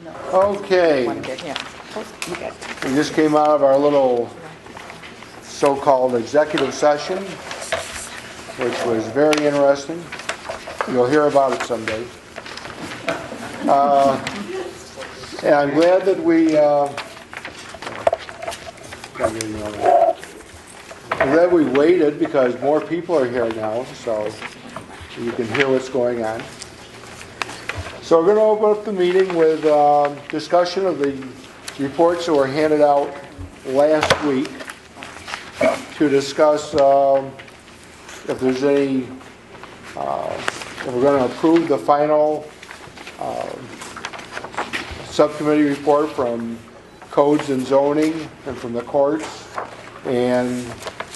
Okay, we just came out of our little so-called executive session, which was very interesting. You'll hear about it someday. And I'm glad that we waited because more people are here now, so you can hear what's going on. So we're going to open up the meeting with discussion of the reports that were handed out last week to discuss if there's any, if we're going to approve the final subcommittee report from codes and zoning and from the courts, and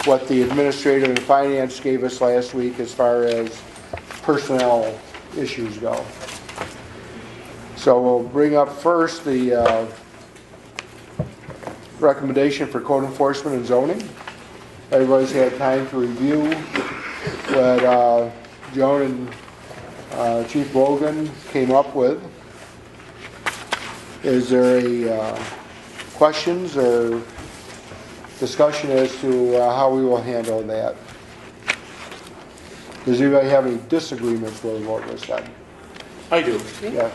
what the administrative and finance gave us last week as far as personnel issues go. So we'll bring up first the recommendation for code enforcement and zoning. Everybody's had time to review what Joan and Chief Logan came up with. Is there any questions or discussion as to how we will handle that? Does anybody have any disagreements with what was said? I do. Yeah.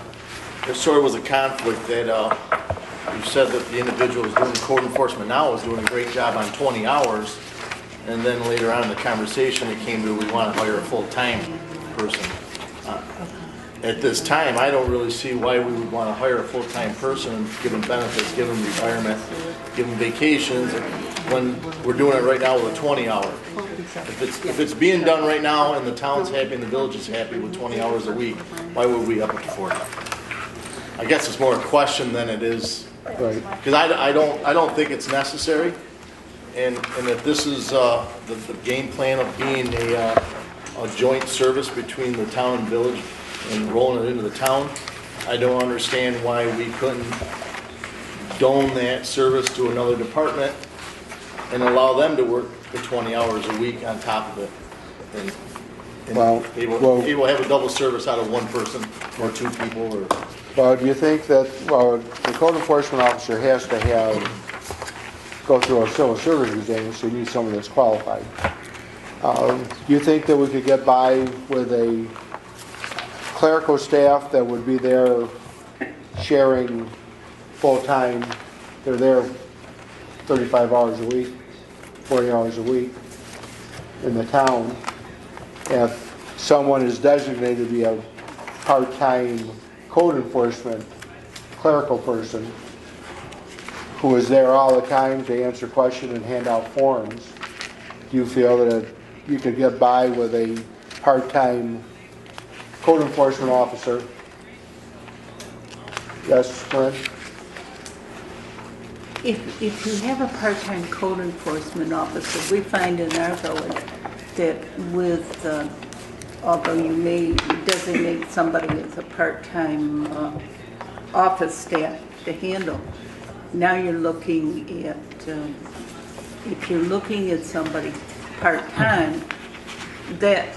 There sort of was a conflict that you said that the individual who's doing code enforcement now is doing a great job on 20 hours, and then later on in the conversation it came to we want to hire a full-time person. At this time, I don't really see why we would want to hire a full-time person and give them benefits, give them retirement, give them vacations, when we're doing it right now with a 20-hour. If it's being done right now and the town's happy and the village is happy with 20 hours a week, why would we up it to 40? I guess it's more a question than it is, because I don't think it's necessary, and if this is the game plan of being a joint service between the town and village and rolling it into the town, I don't understand why we couldn't dome that service to another department and allow them to work the 20 hours a week on top of it. And they will have a double service out of one person or two people. Or Well, do you think that, the code enforcement officer has to go through a civil service exam, so you need someone that's qualified. Do you think that we could get by with a clerical staff that would be there sharing full-time? They're there 35 hours a week, 40 hours a week in the town. If someone is designated to be a part-time code enforcement clerical person who is there all the time to answer questions and hand out forms, do you feel that you could get by with a part-time code enforcement officer? Yes, Corinne? If you have a part-time code enforcement officer, we find in our village that with, although you may designate somebody as a part-time office staff to handle, now you're looking at, if you're looking at somebody part-time, that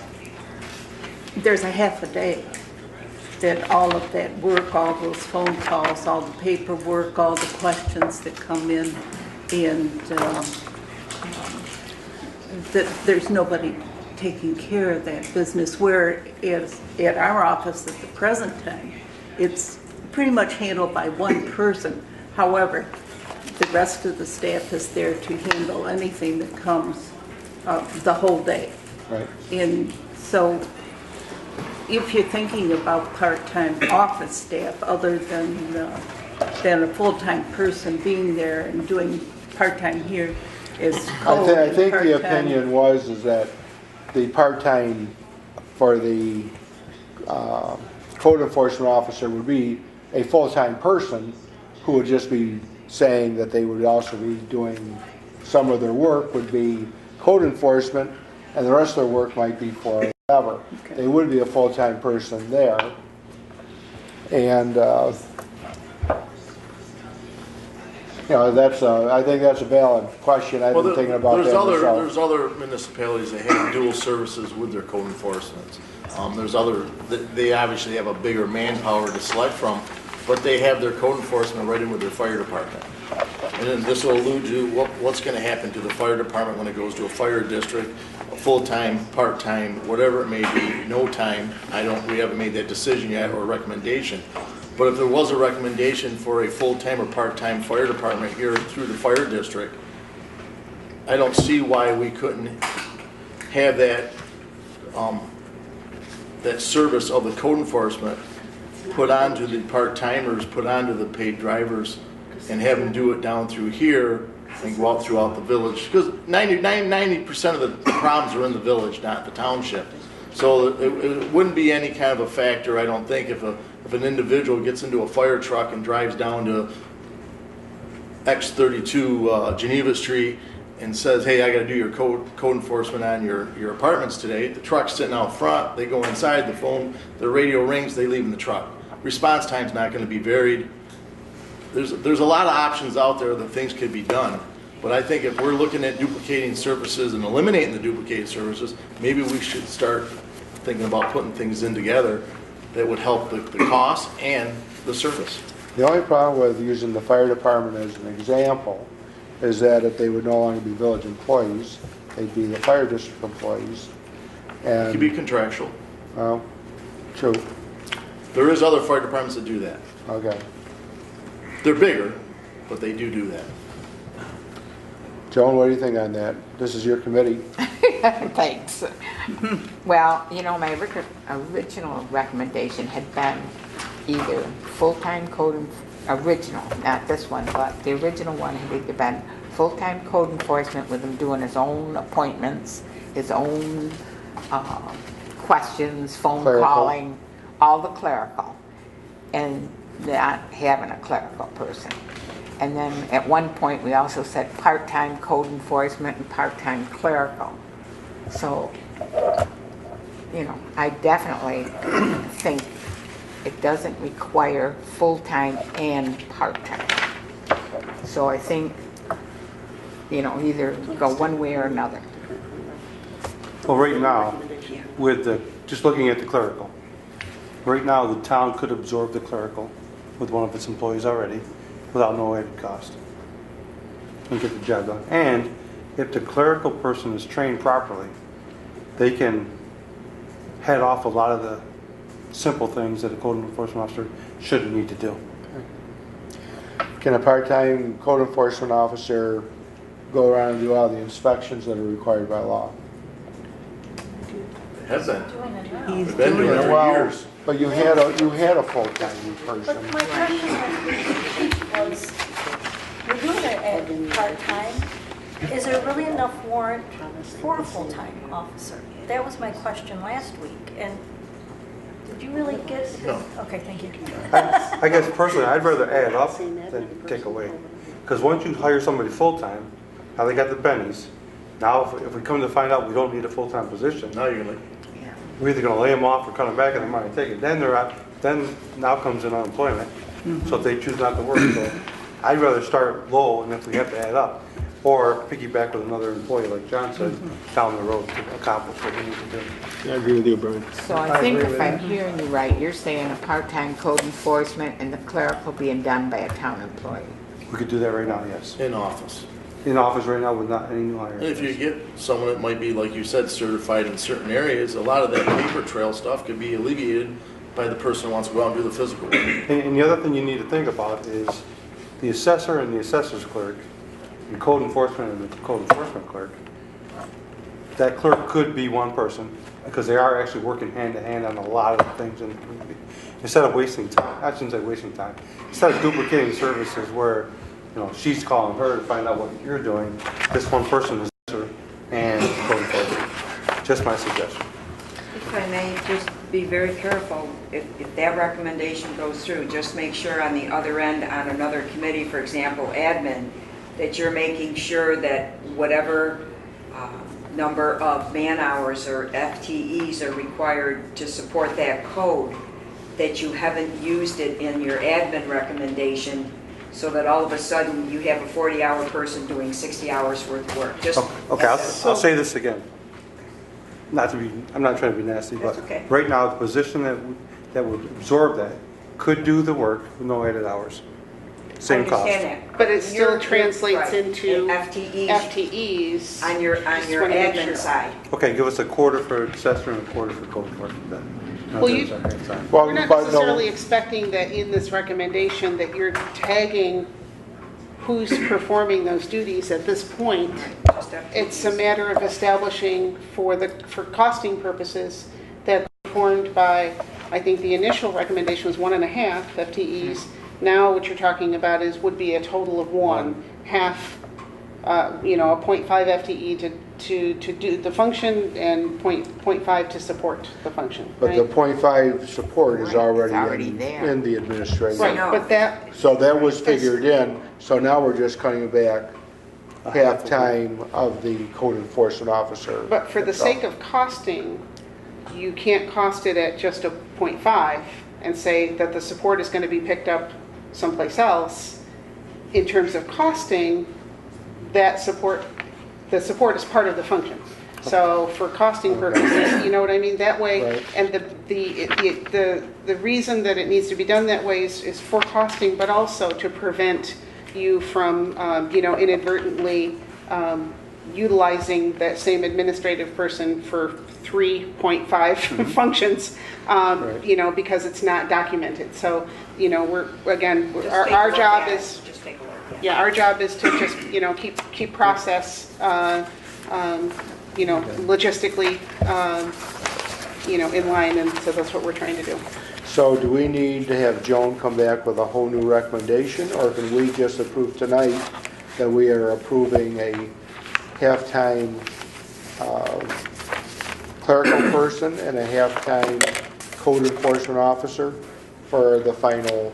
there's a half a day that all of that work, all those phone calls, all the paperwork, all the questions that come in, and that there's nobody taking care of that business, whereas at our office at the present time, it's pretty much handled by one person. However, the rest of the staff is there to handle anything that comes the whole day. Right. And so if you're thinking about part-time office staff, other than a full-time person being there and doing part-time here is code. I think the opinion is that the part-time for the code enforcement officer would be a full-time person who would just be saying that they would also be doing some of their work would be code enforcement, and the rest of their work might be for whatever. Okay. They would be a full-time person there, and I think that's a valid question. I've been thinking about that myself. There's other municipalities that have dual services with their code enforcement. There's other, they obviously have a bigger manpower to select from, but they have their code enforcement right in with their fire department. And then this will allude to what's gonna happen to the fire department when it goes to a fire district, a full-time, part-time, whatever it may be, no time. We haven't made that decision yet or recommendation. But if there was a recommendation for a full-time or part-time fire department here through the fire district, I don't see why we couldn't have that, that service of the code enforcement put onto the part-timers, put onto the paid drivers, and have them do it down through here and go out throughout the village. Because 90% of the problems are in the village, not the township. So it wouldn't be any kind of a factor, I don't think, if an individual gets into a fire truck and drives down to X32 Geneva Street and says, hey, I got to do your code enforcement on your apartments today. The truck's sitting out front, they go inside, the phone, the radio rings, they leave in the truck. Response time's not going to be varied. There's a lot of options out there that things could be done. But I think if we're looking at duplicating services and eliminating the duplicated services, maybe we should start thinking about putting things in together that would help the cost and the service. The only problem with using the fire department as an example is that if they would no longer be village employees, they'd be the fire district employees. It could be contractual. Well, true. There is other fire departments that do that. Okay. They're bigger, but they do that. Joan, what do you think on that? This is your committee. Thanks. Well, my original recommendation had been either full-time original, not this one, but the original one had either been full-time code enforcement with him doing his own appointments, his own questions, phone Clerical. calling, all the clerical, and not having a clerical person. And then at one point we also said part-time code enforcement and part-time clerical. So, I definitely think it doesn't require full-time and part-time. So I think, either go one way or another. Well, right now, just looking at the clerical, right now the town could absorb the clerical with one of its employees already without no added cost and get the job done. And if the clerical person is trained properly, they can head off a lot of the simple things that a code enforcement officer shouldn't need to do. Can a part-time code enforcement officer go around and do all the inspections that are required by law? It hasn't. He's We've been doing it for Well, years. but you had a full-time person. But my question was, we're doing it at part-time. Is there really enough warrant for a full-time officer? That was my question last week, and did you really get? No. Okay, thank you. I guess personally, I'd rather add up than take away. Because once you hire somebody full-time, now they got the bennies. Now, if we come to find out we don't need a full-time position, Now you're gonna, we're either going to lay them off or cut them back and they might take it. Then they're out. Then now comes in unemployment. So if they choose not to work, so I'd rather start low, and if we have to add up, or piggyback with another employee, like John said, down the road to accomplish what we need to do. I agree with you, Brian. So I think if I'm hearing you right, you're saying a part-time code enforcement and the clerical being done by a town employee. We could do that right now, yes. in office. In office right now with not any new hires. And if you get someone that might be, like you said, certified in certain areas, a lot of that paper trail stuff could be alleviated by the person who wants to go out and do the physical work. And the other thing you need to think about is the assessor and the assessor's clerk, the code enforcement and the code enforcement clerk. That clerk could be one person because they are actually working hand to hand on a lot of things. And instead of wasting time, I shouldn't say wasting time, instead of duplicating services where she's calling her to find out what you're doing, this one person is assessor and code enforcement. Just my suggestion. If I may, just be very careful, if that recommendation goes through, just make sure on the other end, on another committee, for example, admin, that you're making sure that whatever number of man hours or FTEs are required to support that code, that you haven't used it in your admin recommendation, so that all of a sudden you have a 40-hour person doing 60 hours worth of work. Just Okay, I'll say this again. I'm not trying to be nasty, but That's okay. right now the position that would absorb that could do the work with no added hours. Same I cost. understand that. But it still You're- translates right. into FTEs FTEs. on your Just wanna make admin sure. side. Okay, give us a quarter for assessor and a quarter for code enforcement then. Not Well, that you- it's our half time. Well, We're not but no- necessarily expecting that in this recommendation that you're tagging who's performing those duties at this point. Just FTEs. It's a matter of establishing for costing purposes that performed by, I think the initial recommendation was 1.5 FTEs. Now what you're talking about would be a total of half, a 0.5 FTE to do the function and 0.5 to support the function, But the right? 0.5 support is Right, it's already already in there. in the administrative. Right, No. but that, So that was figured in, so now we're just cutting back A half of half-time of the code enforcement officer. but for the sake of costing, you can't cost it at just a 0.5 and say that the support is going to be picked up someplace else. In terms of costing, the support is part of the function. So for costing purposes, you know what I mean? That way, Right. and the reason that it needs to be done that way is for costing, but also to prevent you from, inadvertently utilizing that same administrative person for 3.5 functions, because it's not documented. So, our Just job take a look at is, it. Just take a look, yeah. yeah, our job is to just, keep process, logistically, in line, and so that's what we're trying to do. So do we need to have Joan come back with a whole new recommendation, or can we just approve tonight that we are approving a half-time clerical person and a half-time code enforcement officer for the final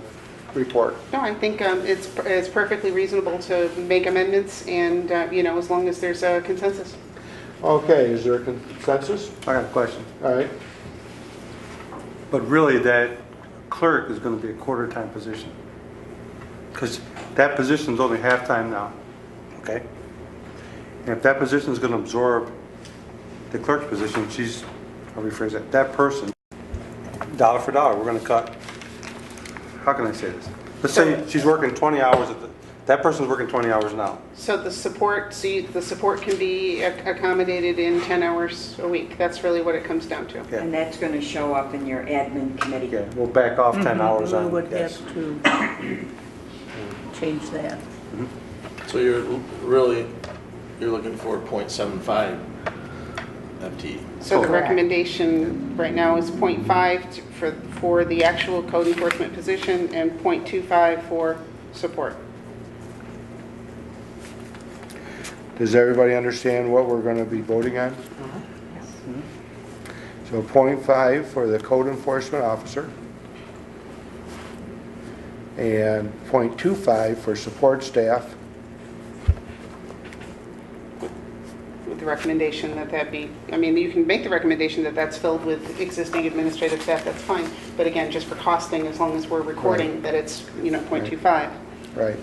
report? No, I think it's perfectly reasonable to make amendments, and, as long as there's a consensus. Okay, is there a consensus? I got a question. All right. But really, that clerk is going to be a quarter-time position. Because that position's only half-time now, okay? And if that position is going to absorb the clerk's position, I'll rephrase that person, dollar for dollar, we're going to cut, how can I say this? Let's say she's working 20 hours, that person's working 20 hours now. So the support can be accommodated in 10 hours a week. That's really what it comes down to. Yeah. And that's going to show up in your admin committee. Yeah, we'll back off 10 hours We on, would yes. have to change that. So you're looking for 0.75 FTE. So the Correct. recommendation right now is 0.5 for the actual code enforcement position and 0.25 for support. Does everybody understand what we're going to be voting on? So 0.5 for the code enforcement officer and 0.25 for support staff. With the recommendation that be, you can make the recommendation that that's filled with existing administrative staff, that's fine. But again, just for costing, as long as we're recording that it's, 0.25. Right.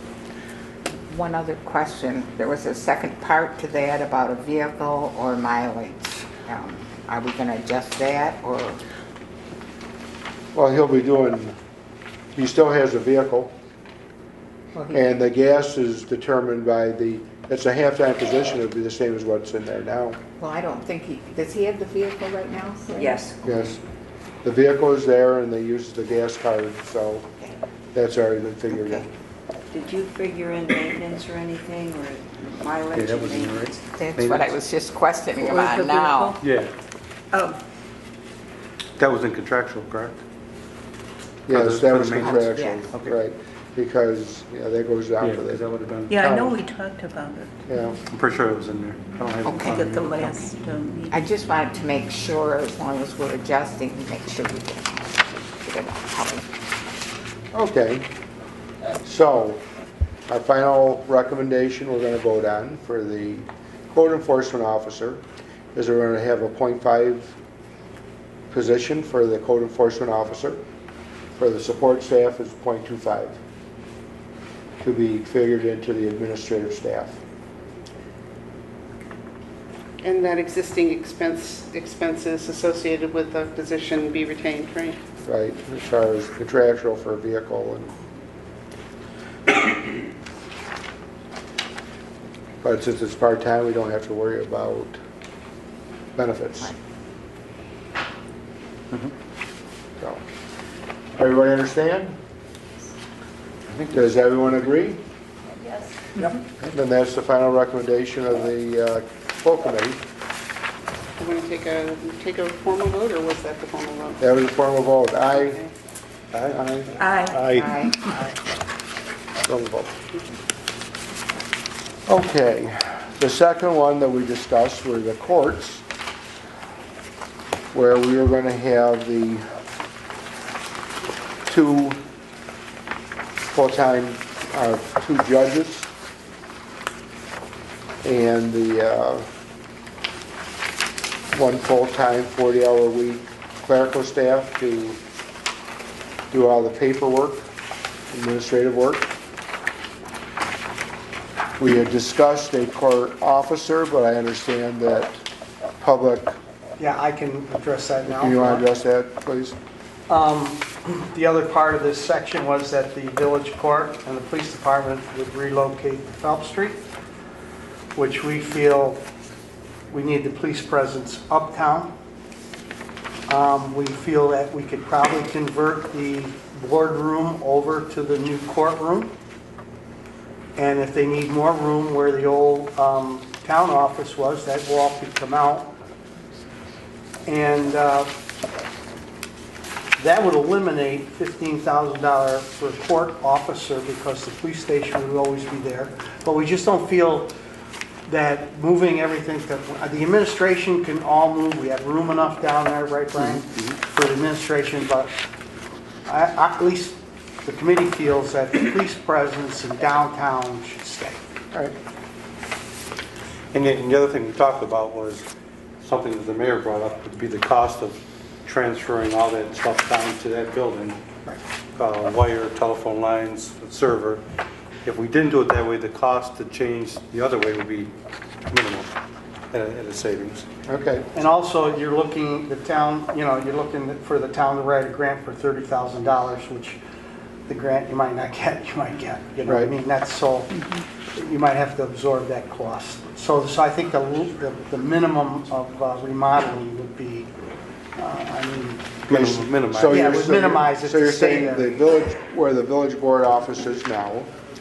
One other question. There was a second part to that about a vehicle or mileage. Are we going to adjust that, or? Well, he still has a vehicle, and the gas is determined by it's a half-time position, it'll be the same as what's in there now. Well, I don't think does he have the vehicle right now, sir? Yes. Yes. The vehicle is there, and they use the gas card, so that's already been figured in. Did you figure in maintenance or anything, or mileage? Yeah, that and was in there, maintenance? right? That's what I was just questioning For about the now. vehicle? Yeah, Oh, that was in contractual, correct? Yes, that was for the maintenance? contractual, Okay. right, because, that goes down Yeah, to because that the, would have been, yeah, I know we talked about it. yeah. I'm pretty sure it was in there. I don't have it in Okay. front of At the me. last meeting. I just wanted to make sure, as long as we're adjusting, make sure we get it covered. Okay, so our final recommendation we're going to vote on for the code enforcement officer is we're going to have a 0.5 position for the code enforcement officer. For the support staff is 0.25 to be figured into the administrative staff. And that existing expenses associated with the position be retained, right? right, as far as contractual for a vehicle and. But since it's part-time, we don't have to worry about benefits. So, everybody understand? Does everyone agree? Yes. Then that's the final recommendation of the full committee. You want to take a formal vote, or was that the formal vote? That was a formal vote. Aye. Okay. Aye. Aye. Aye. Formal vote. Okay. The second one that we discussed were the courts, where we were going to have the 2 full-time, 2 judges, and the 1 full-time 40-hour-a-week clerical staff to do all the paperwork, administrative work. We had discussed a court officer, but I understand that public, Yeah, I can address that now. can you want to address that, please? The other part of this section was that the village court and the police department would relocate to Phelps Street, which we feel we need the police presence uptown. We feel that we could probably convert the boardroom over to the new courtroom. And if they need more room where the old town office was, that wall could come out. And that would eliminate $15,000 for a court officer because the police station would always be there. But we just don't feel that moving everything to, the administration can all move. We have room enough down there, right, Brian, for the administration, but at least the committee feels that the police presence in downtown should stay. All right. And the other thing we talked about was something that the mayor brought up, would be the cost of transferring all that stuff down to that building. Wire, telephone lines, server. If we didn't do it that way, the cost to change the other way would be minimal at a savings. Okay. And also, you're looking, the town, you're looking for the town to write a grant for $30,000, which the grant you might not get, you might get. You know what I Right. mean? That's so, you might have to absorb that cost. So I think the minimum of remodeling would be, Minimize. So Yeah, you're- it would so you're- minimize it So to you're stay saying there. the village, where the village board office is now,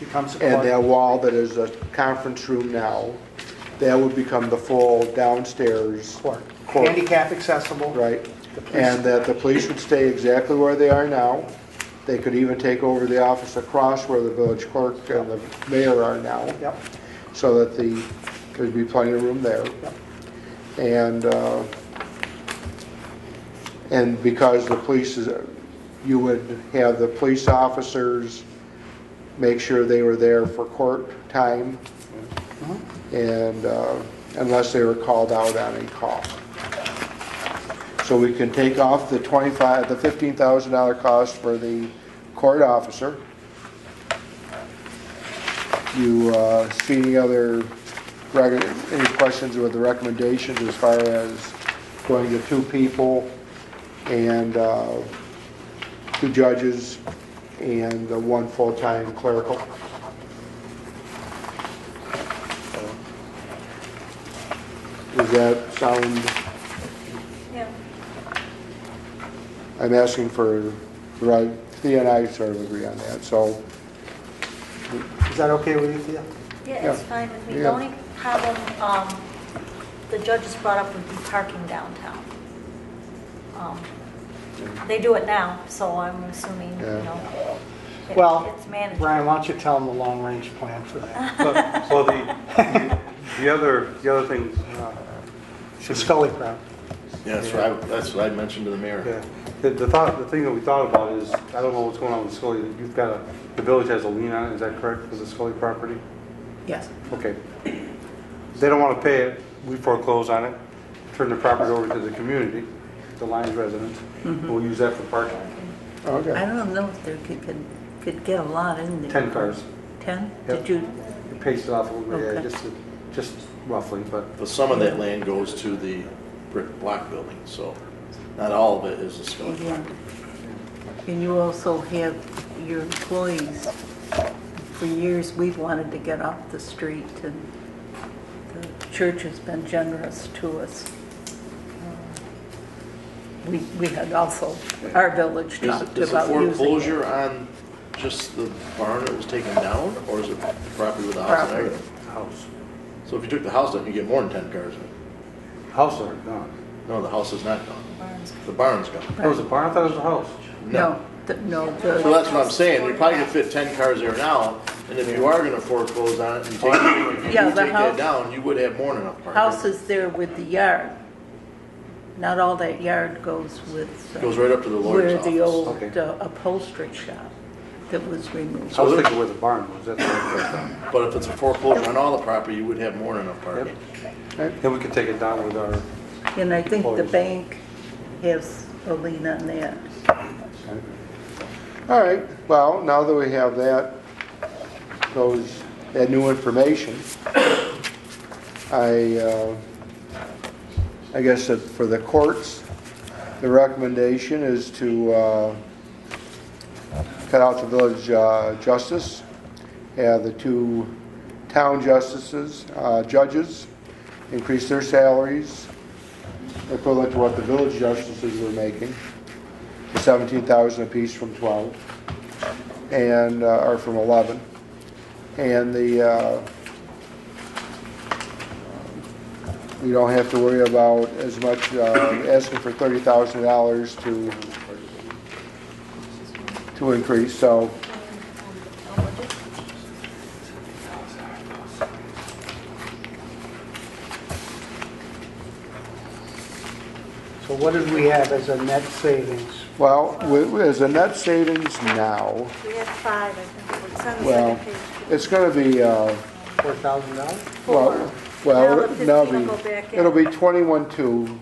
becomes a and that court. wall that is a conference room now, that would become the full downstairs Court. court, Handicap accessible. right? The police- And that the police would stay exactly where they are now. They could even take over the office across where the village clerk and the mayor are now, Yep. so that there'd be plenty of room there. And because the police is, you would have the police officers make sure they were there for court time, and unless they were called out on a call. So we can take off the $15,000 cost for the court officer. You see any questions with the recommendations as far as going to 2 people and 2 judges and 1 full-time clerical? Does that sound, Yeah. I'm asking for, right, Thea and I sort of agree on that, so, Is that okay with you, Thea? Yeah, it's fine with me. The Yeah. only problem the judges brought up would be parking downtown. They do it now, so I'm assuming, Yeah. it's manageable. Brian, why don't you tell them the long-range plan for that? Well, the other thing, The Scully crowd. Yeah, that's what I mentioned to the mayor. yeah, the thing that we thought about is, I don't know what's going on with Scully, you've got the village has a lien on it, is that correct, for the Scully property? Yes. Okay. They don't want to pay it, we foreclose on it, turn the property over to the community, the Lyons residents, we'll use that for parking. I okay. don't know if there could get a lot in there. 10 cars. 10? Yep. Did you, You pace it off a little bit, yeah, Okay. just roughly, but But some of that land goes to the brick block building, so not all of it is a Scully yeah. property. And you also have your employees. For years, we've wanted to get off the street, and the church has been generous to us. We had also, our village talked Is the about using it. foreclosure on just the barn that was taken down, or is it the property with the house and everything? House. So if you took the house down, you get more than 10 cars in it. House are gone. No, the house is not gone. The barn's gone. That was a barn, I thought it was a house. No, So that's what I'm saying, you're probably gonna fit 10 cars there now, and if you are gonna foreclose on it and take, if you Yeah, do the take house- that down, you would have more than enough parking. house is there with the yard. Not all that yard goes with. Goes right up to the lawyer's Where the office. old Okay. upholstery shop that was removed. I was thinking where the barn was, that's what I thought. But if it's a foreclosure on all the property, you would have more than enough parking. And we could take it down with our, And I think the Employees. bank has a lien on that. All right, well, now that we have that new information, I guess that for the courts, the recommendation is to cut out the village justice, have the 2 town justices, judges, increase their salaries equivalent to what the village justices were making, to 17,000 apiece from 12, and or from 11, and we don't have to worry about as much asking for $30,000 to increase. So So what did we have as a net savings? well, as a net savings now, We had 5, I think, it's on the well, second page. it's going to be $4,000? well, Now the 15 no, will go back in. it'll be 21.2.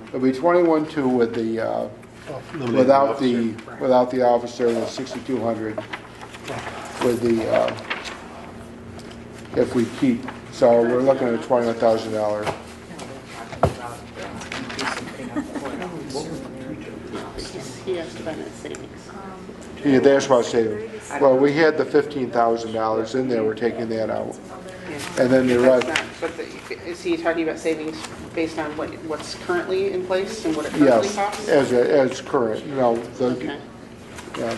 It'll be 21.2 with the without the officer, and the 6,200 with the if we keep. So we're looking at a $21,000. He asked about net savings. Yeah, that's what I was saying. Well, we had the $15,000 in there. We're taking that out, and then the That's rest. not, but is he talking about savings based on what's currently in place and what it currently Yes, costs? as current. No, Okay. yeah.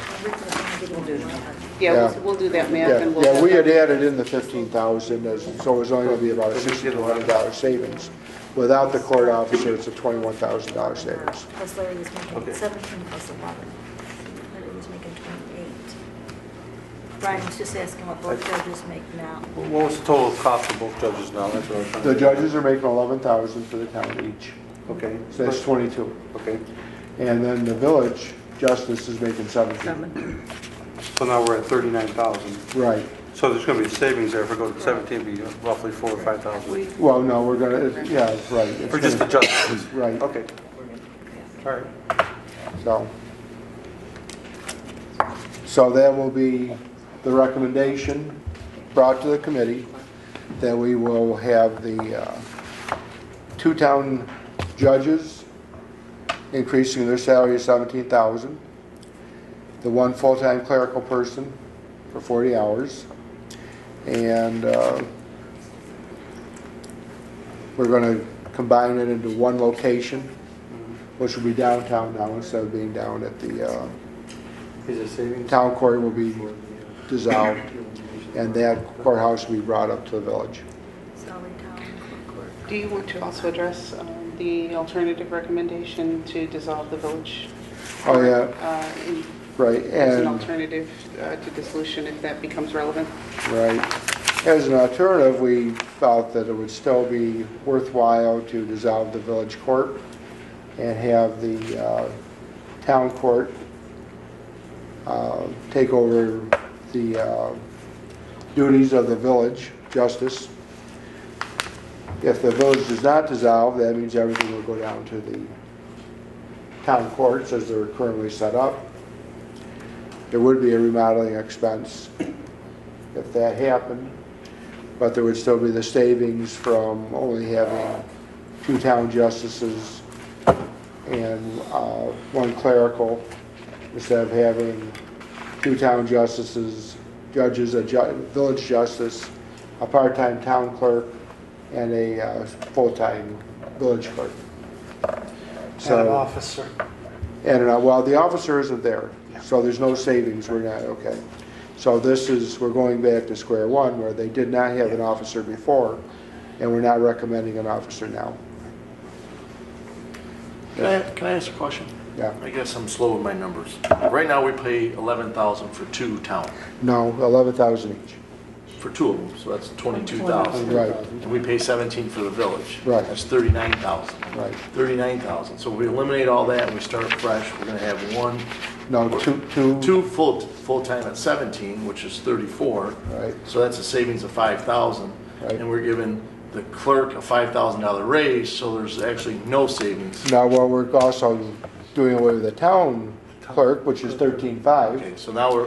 Yeah, we'll do that math and we'll. Yeah, we had added in the 15,000, so it was only going to be about a $6,200 savings. Without the court officer, it's a $21,000 savings. Plus Larry was making 17 plus 11. Larry was making 28. Brian was just asking what both judges make now. what was the total cost of both judges now? That's what I was trying to. The judges are making 11,000 for the town each, Okay. so that's 22. Okay. And then the village justice is making 17. So now we're at 39,000. Right. So there's going to be savings there. If we go to 17, it'd be roughly 4,000 or 5,000. Well, no, we're gonna, yeah, right. It's For just the gonna- justices. Right, Okay. All right. so that will be the recommendation brought to the committee, that we will have the 2 town judges increasing their salary to 17,000, the 1 full-time clerical person for 40 hours, and we're going to combine it into one location, which will be downtown now instead of being down at the Is it savings? town court will be dissolved, and that courthouse will be brought up to the village. Salary town, court. Do you want to also address the alternative recommendation to dissolve the village? Oh, yeah, right, As an and, alternative to dissolution if that becomes relevant? right. As an alternative, we felt that it would still be worthwhile to dissolve the village court and have the town court take over the duties of the village justice. If the village does not dissolve, that means everything will go down to the town courts as they're currently set up. There would be a remodeling expense if that happened, but there would still be the savings from only having 2 town justices and 1 clerical instead of having 2 town justices, judges, a village justice, a part-time town clerk, and a full-time village clerk. And an officer. Well, the officer isn't there, so there's no savings, we're not, okay. So we're going back to square one, where they did not have an officer before, and we're not recommending an officer now. Can I ask a question? Yeah. I guess I'm slow with my numbers. Right now, we pay 11,000 for 2 town, No, 11,000 each. for 2 of them, so that's 22,000. Right, And we pay 17 for the village. Right. That's 39,000. right. 39,000. So if we eliminate all that and we start fresh, we're gonna have No, two. 2 full-time at 17, which is 34. Right. So that's a savings of 5,000. Right. And we're giving the clerk a $5,000 raise, so there's actually no savings. Now, well, we're also doing away with the town clerk, which is 13,500. Okay, so now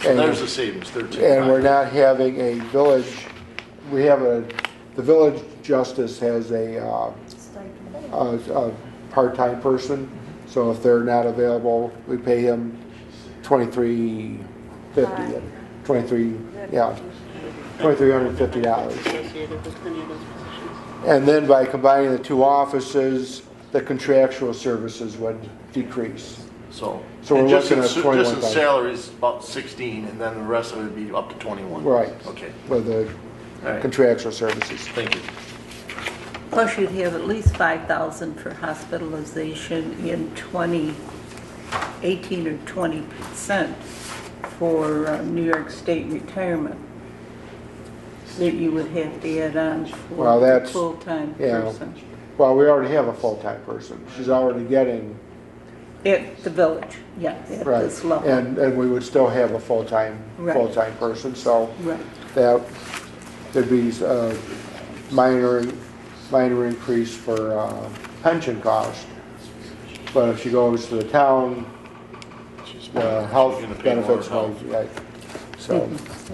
And- there's the savings, 13. And we're not having a village, the village justice has a part-time person, so if they're not available, we pay him $23.50, $2,350. And then by combining the 2 offices, the contractual services would decrease. So So we're and just looking in- at 21,000. Just in salaries, about 16, and then the rest of it would be up to 21. Right. Okay, With the all right, contractual services. thank you. Plus you'd have at least 5,000 for hospitalization in 18 or 20% for New York State retirement that you would have to add on Well, for a that's- full-time yeah. person. Well, we already have a full-time person. She's already getting, At the village, yeah, at right, this level. and we would still have a full-time Right. person, so Right. that, there'd be a minor increase for pension cost. But if she goes to the town, the health She's gonna pay more benefits, health. right, so,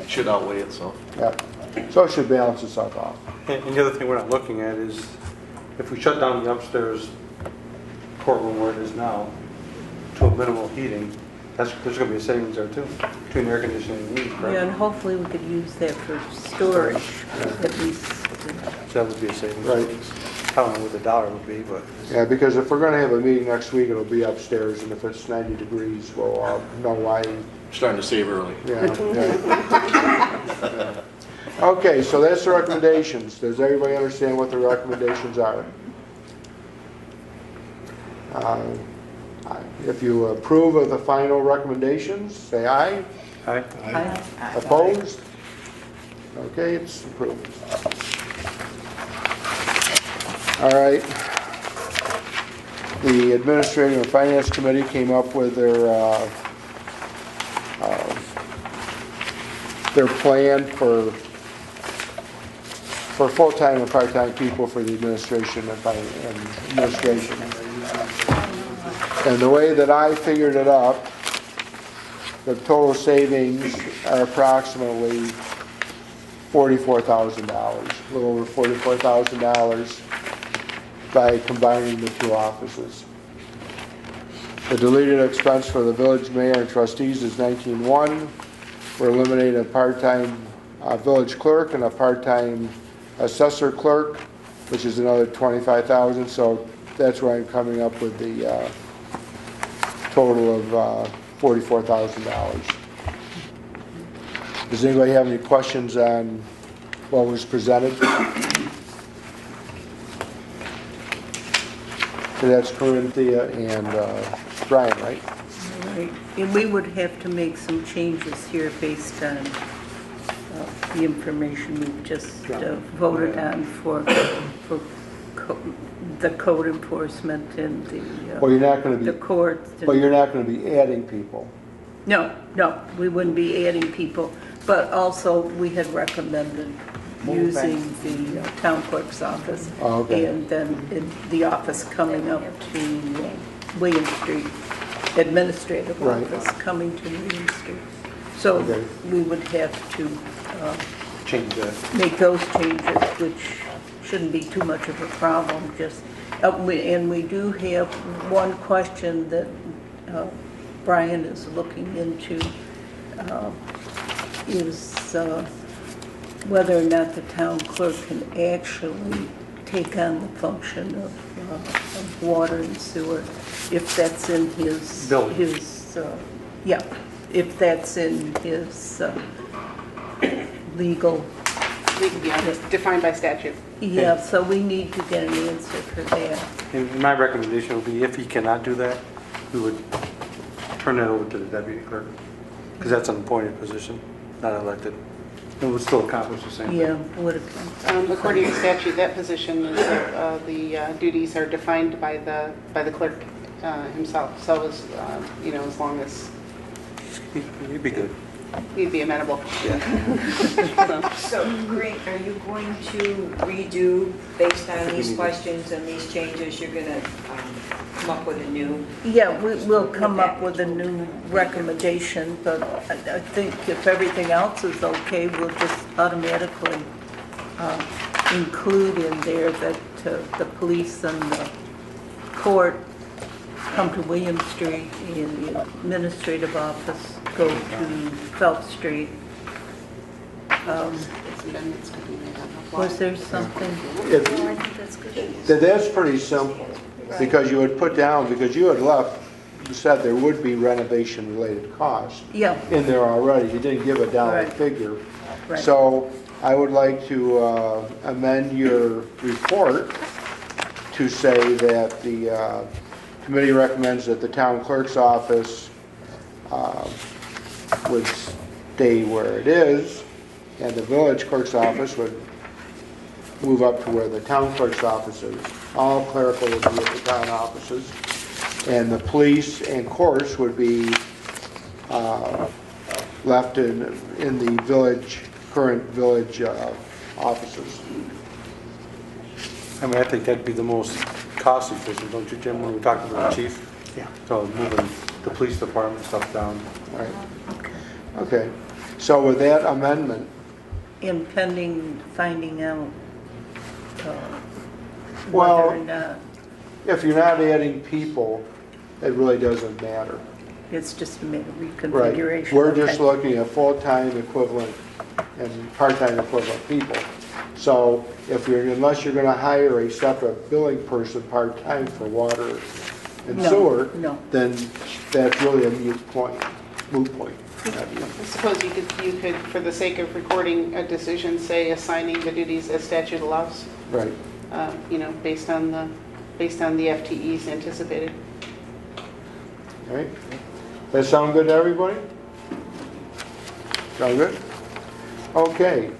Should outweigh itself. yeah. So it should balance itself off. And the other thing we're not looking at is, if we shut down the upstairs courtroom where it is now, to a minimal heating, there's gonna be a savings there too, between air conditioning and heat, Yeah, and right? hopefully we could use that for storage, at least. So that would be a savings. Right. I don't know what the dollar would be, but Yeah, because if we're gonna have a meeting next week, it'll be upstairs, and if it's 90 degrees, we'll know why. Starting to save early. Yeah, yeah. Okay, so that's the recommendations. Does everybody understand what the recommendations are? If you approve of the final recommendations, say aye. I, Opposed? Okay, it's approved. All right. The Administrative and Finance Committee came up with their plan for full-time and part-time people for the administration and administration. And the way that I figured it up, the total savings are approximately $44,000, a little over $44,000 by combining the 2 offices. The deleted expense for the village mayor and trustees is $19,100. We're eliminating a part-time village clerk and a part-time assessor clerk, which is another $25,000. So that's where I'm coming up with the total of $44,000. Does anybody have any questions on what was presented? So that's Corinthia and Brian, right? Right, and we would have to make some changes here based on the information we've just voted on for the code enforcement and Well, you're not going to the be, courts. but you're not going to be adding people. No, we wouldn't be adding people, but also we had recommended using the town clerk's office. Oh, okay. And then the office coming up to William Street, administrative Right. office coming to William Street. So Okay. we would have to change that. make those changes, which shouldn't be too much of a problem, just, and we do have one question that Brian is looking into is whether or not the town clerk can actually take on the function of water and sewer, if that's in his, Billing. yeah, if that's in his legal, Yeah, defined by statute. yeah, so we need to get an answer for that. And my recommendation would be if he cannot do that, we would turn that over to the deputy clerk, because that's an appointed position, not elected. It would still accomplish the same thing. Yeah, would have, According to statute, that position is, the duties are defined by the clerk himself. So as, as long as You'd be good. he'd be amenable. So, Green, are you going to redo, based on these questions and these changes, you're going to come up with a new? yeah, we'll come up with a new recommendation, but I think if everything else is okay, we'll just automatically include in there that the police and the court come to William Street and the administrative office go to Phelps Street. Amendments could be made on the fly. Was there something? If- No, I think that's good. That's pretty simple, because you would put down, because you had left, you said there would be renovation-related costs Yeah, in there already. You didn't give a dollar Right. figure. right. So I would like to amend your report to say that the committee recommends that the town clerk's office would stay where it is, and the village clerk's office would move up to where the town clerk's office is. All clerical would be at the town offices, and the police and courts would be left in the village, current village offices. I mean, I think that'd be the most cost efficient, don't you, Jim, when we talked to the chief? Yeah. So moving the police department stuff down. All right. Okay. So with that amendment, And pending finding out Well- whether or not, if you're not adding people, it really doesn't matter. it's just a matter of Right. reconfiguration. We're just Okay. looking at full-time equivalent and part-time equivalent people. So unless you're gonna hire a separate billing person part-time for water and No, sewer, no. then that's really a moot point. I suppose you could, for the sake of recording a decision, say assigning the duties as statute allows, Right. based on the FTEs anticipated. All right. That sound good to everybody? Sound good? Okay.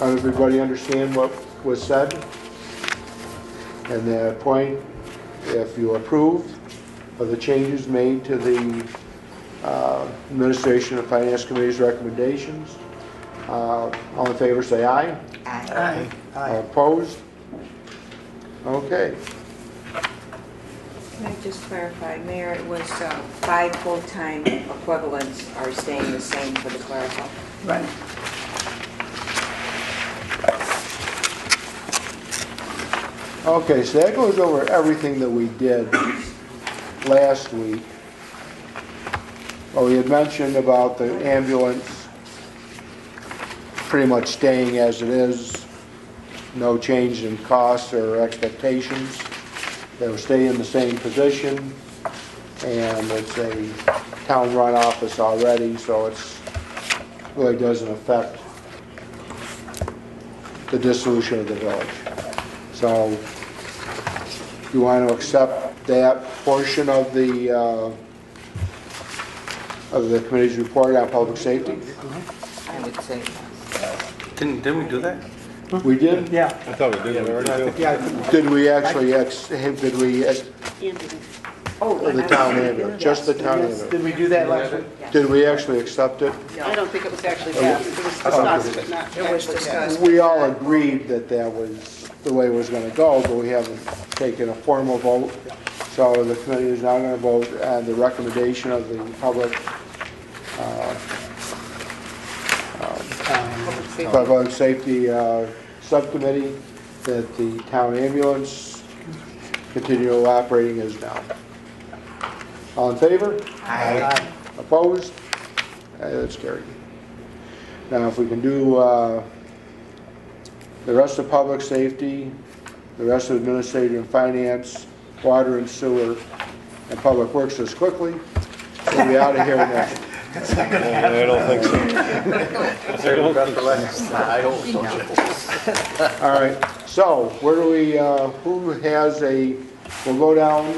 Everybody understand what was said? And that point, if you approve of the changes made to the Administration and Finance Committee's recommendations, all in favor say aye. Aye. All opposed? Okay. Can I just clarify, Mayor, it was 5 full-time equivalents are staying the same for the clerical? Right. Okay, so that goes over everything that we did last week. Well, we had mentioned about the ambulance pretty much staying as it is, no change in costs or expectations. They'll stay in the same position, and it's a town-run office already, so it's really doesn't affect the dissolution of the village. So you want to accept that portion of the committee's report on public safety? I would say yes. Didn't we do that? We did? Yeah, I thought we did already. yeah, Did we actually, did we, Oh, the town ambulance, just the town ambulance? did we do that last week? Did we actually accept it? I don't think it was actually passed. It was discussed, but not It was actually passed. discussed. We all agreed that that was the way it was going to go, but we haven't taken a formal vote. So the committee is now going to vote on the recommendation of the public safety subcommittee that the town ambulance continue operating as now. All in favor? Aye. Opposed? That's carried. Now, if we can do the rest of public safety, the rest of administrative and finance, water and sewer, and public works as quickly, we'll be out of here next. I don't think so. I hope so. All right, so where do we, who has we'll go down,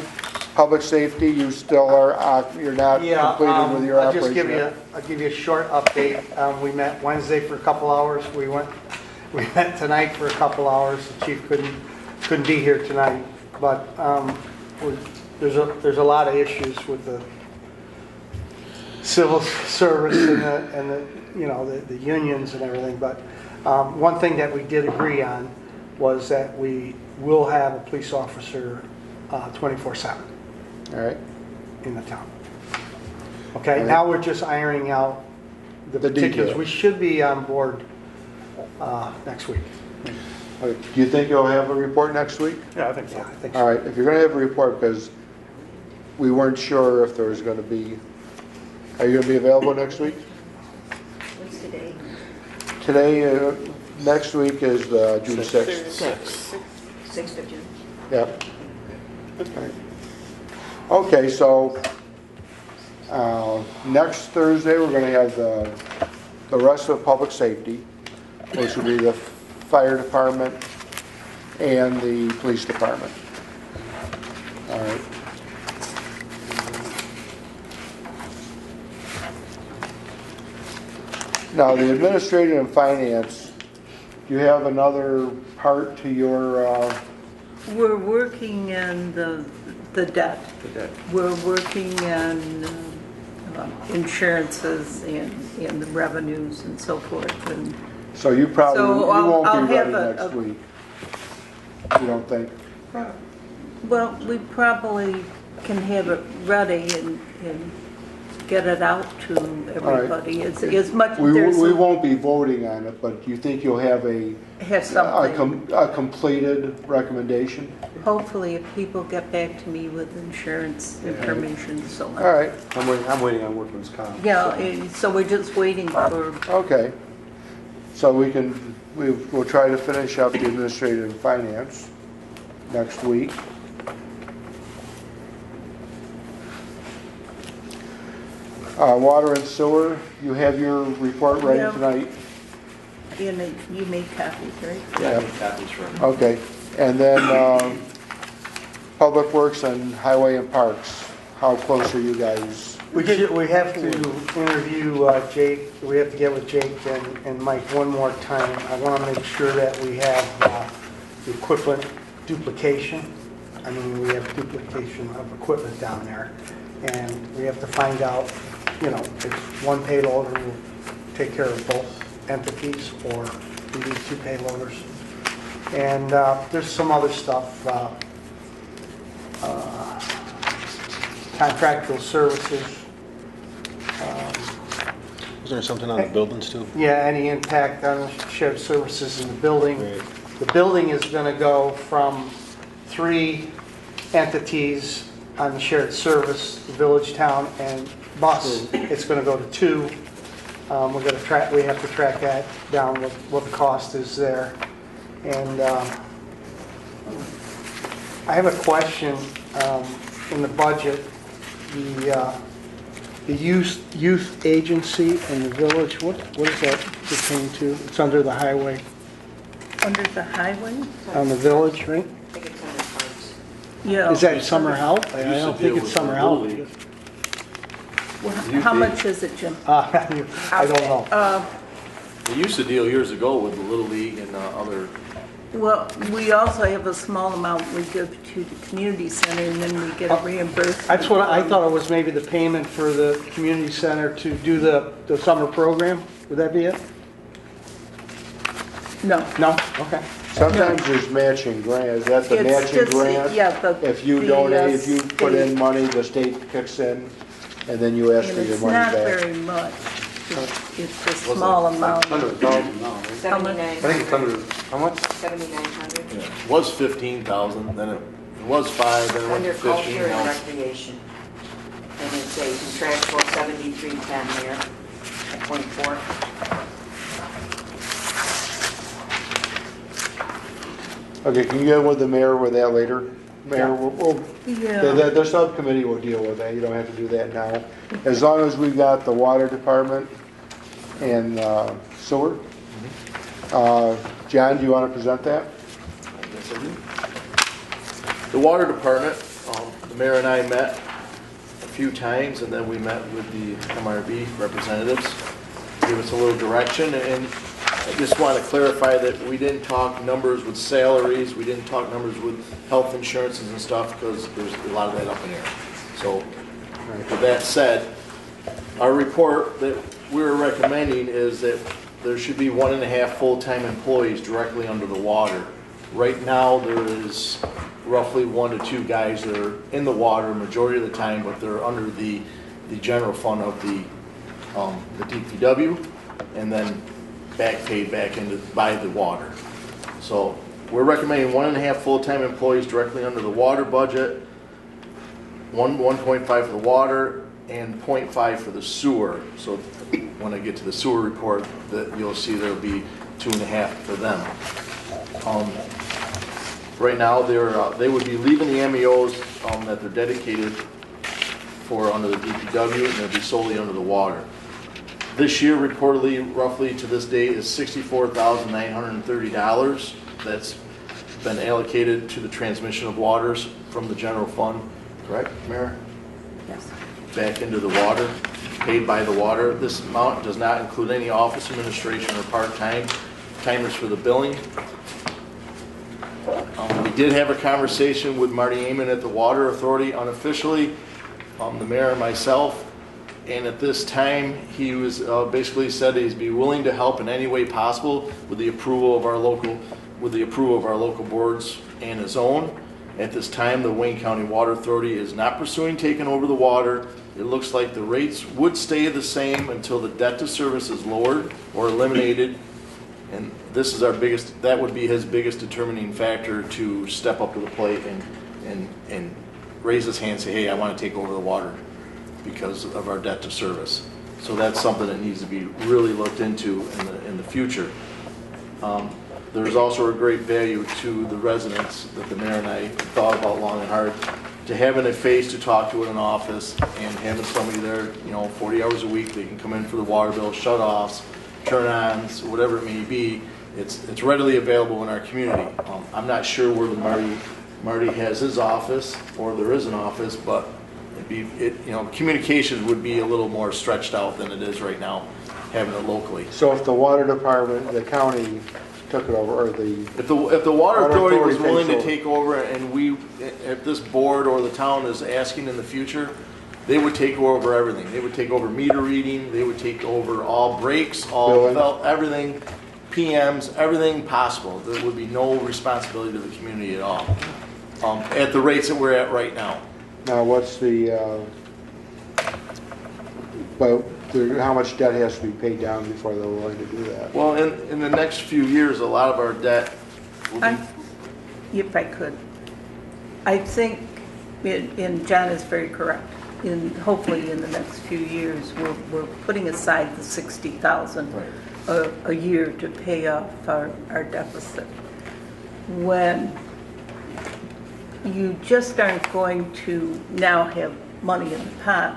public safety, you still are, you're not completed with your I'll operation. just give you a short update. We met Wednesday for a couple hours. We met tonight for a couple hours. The chief couldn't be here tonight, but there's a lot of issues with the civil service and the unions and everything. But one thing that we did agree on was that we will have a police officer 24/7 All right, in the town. Okay, All right. now we're just ironing out the particulars. details. We should be on board next week. Okay. Do you think you'll have a report next week? Yeah, I think so. Yeah, I think All so. right, if you're gonna have a report, because we weren't sure if there was gonna be, are you gonna be available next week? What's today? Today, next week is June 6th. 6th of June. Yep. Right. Okay, so next Thursday, we're gonna have the rest of public safety, which will be the fire department and the police department. All right. Now, the administrative and finance, do you have another part to your, We're working on the debt. We're working on insurances and the revenues and so forth. And so you probably, So you I'll won't be have ready next week? You don't think? well, we probably can have it ready and get it out to everybody. As much We there's won't be voting on it, but do you think you'll have have something. a completed recommendation? Hopefully, if people get back to me with insurance information, so on. All right, I'm waiting on workman's comp. Yeah, so we're just waiting for, okay. So we'll try to finish up the administrative and finance next week. Water and sewer, you have your report ready Yeah. tonight? and you made copies, right? Yeah, copies for him. Okay, and then Public Works and Highway and Parks, how close are you guys? We have to interview Jake, we have to get with Jake and Mike one more time. I want to make sure that we have the equipment duplication. I mean, we have duplication of equipment down there. And we have to find out, if one payloader will take care of both entities or we need two payloaders. And there's some other stuff, contractual services. Is there something on the buildings too? Yeah, any impact on shared services in the building. Right. The building is going to go from 3 entities on the shared service, the village, town, and bus. It's going to go to 2. We have to track that down, what the cost is there. And I have a question in the budget. The youth agency in the village, what does that pertain to? It's under the highway, Under the highway? on the village, right? I think it's under parks. Yeah. Is that summer help? I Used to don't deal think it's with summer the help. Little League. Well, how much is it, Jim? I don't know. They used to deal years ago with the Little League and other, Well, we also have a small amount we give to the community center and then we get a reimbursement. That's what I thought it was, maybe the payment for the community center to do the summer program. Would that be it? No. No? Okay. Sometimes there's matching grants, that's the It's matching just- grant. yeah, If you the, donate, if you put in state- money, the state kicks in, and then you ask And for your it's money not back. very much. It's a small amount. 100,000 now, right? 79, I think it's under, how much? 7,900. it was 15,000, then it was 5, then it went Under to culture 15. and Now recreation. And it's a contractual 7310 there, at .4. Okay, can you get with the mayor with that later? Mayor, Yeah. the subcommittee will deal with that, you don't have to do that now. As long as we got the water department and sewer. John, do you want to present that? Yes, I do. The water department, the mayor and I met a few times, and then we met with the MRB representatives, give us a little direction, and I just want to clarify that we didn't talk numbers with salaries, we didn't talk numbers with health insurances and stuff, because there's a lot of that up in the air. So, with that said, our report that we're recommending is that there should be 1.5 full-time employees directly under the water. Right now, there is roughly 1 to 2 guys that are in the water majority of the time, but they're under the general fund of the DPW, and then paid back into by the water. So we're recommending 1.5 full-time employees directly under the water budget, 1.5 for the water, and 0.5 for the sewer. So when I get to the sewer report, that you'll see there'll be 2.5 for them. Right now, they would be leaving the MEOs that they're dedicated for under the DPW, and they'll be solely under the water. This year, reportedly, roughly to this date, is $64,930 that's been allocated to the transmission of waters from the general fund, correct, Mayor? Yes. Back into the water, paid by the water. This amount does not include any office administration or timers for the billing. We did have a conversation with Marty Amon at the Water Authority unofficially, the mayor and myself, and at this time he was basically said he'd be willing to help in any way possible with the approval of our local boards and his own. At this time, the Wayne County Water Authority is not pursuing taking over the water. It looks like the rates would stay the same until the debt to service is lowered or eliminated. And this is that would be his biggest determining factor to step up to the plate and raise his hand and say, hey, I want to take over the water because of our debt to service. So that's something that needs to be really looked into in the future. There's also a great value to the residents that the mayor and I thought about long and hard, to having a face to talk to in an office and having somebody there, 40 hours a week. They can come in for the water bill, shut-offs, turn-ons, whatever it may be. It's readily available in our community. I'm not sure where the Marty has his office, or there is an office, but communications would be a little more stretched out than it is right now, having it locally. So if the water department, the county took it over, or if the water authority was willing to takes over. take over, and if this board or the town is asking in the future, they would take over everything. They would take over meter reading, they would take over all breaks, everything, PMs, everything possible. There would be no responsibility to the community at all, at the rates that we're at right now. Now, what's how much debt has to be paid down before they're willing to do that? Well, in the next few years, a lot of our debt will be... If I could, I think, and John is very correct, hopefully in the next few years, we're putting aside the $60,000 a year to pay off our deficit. When you just aren't going to now have money in the pot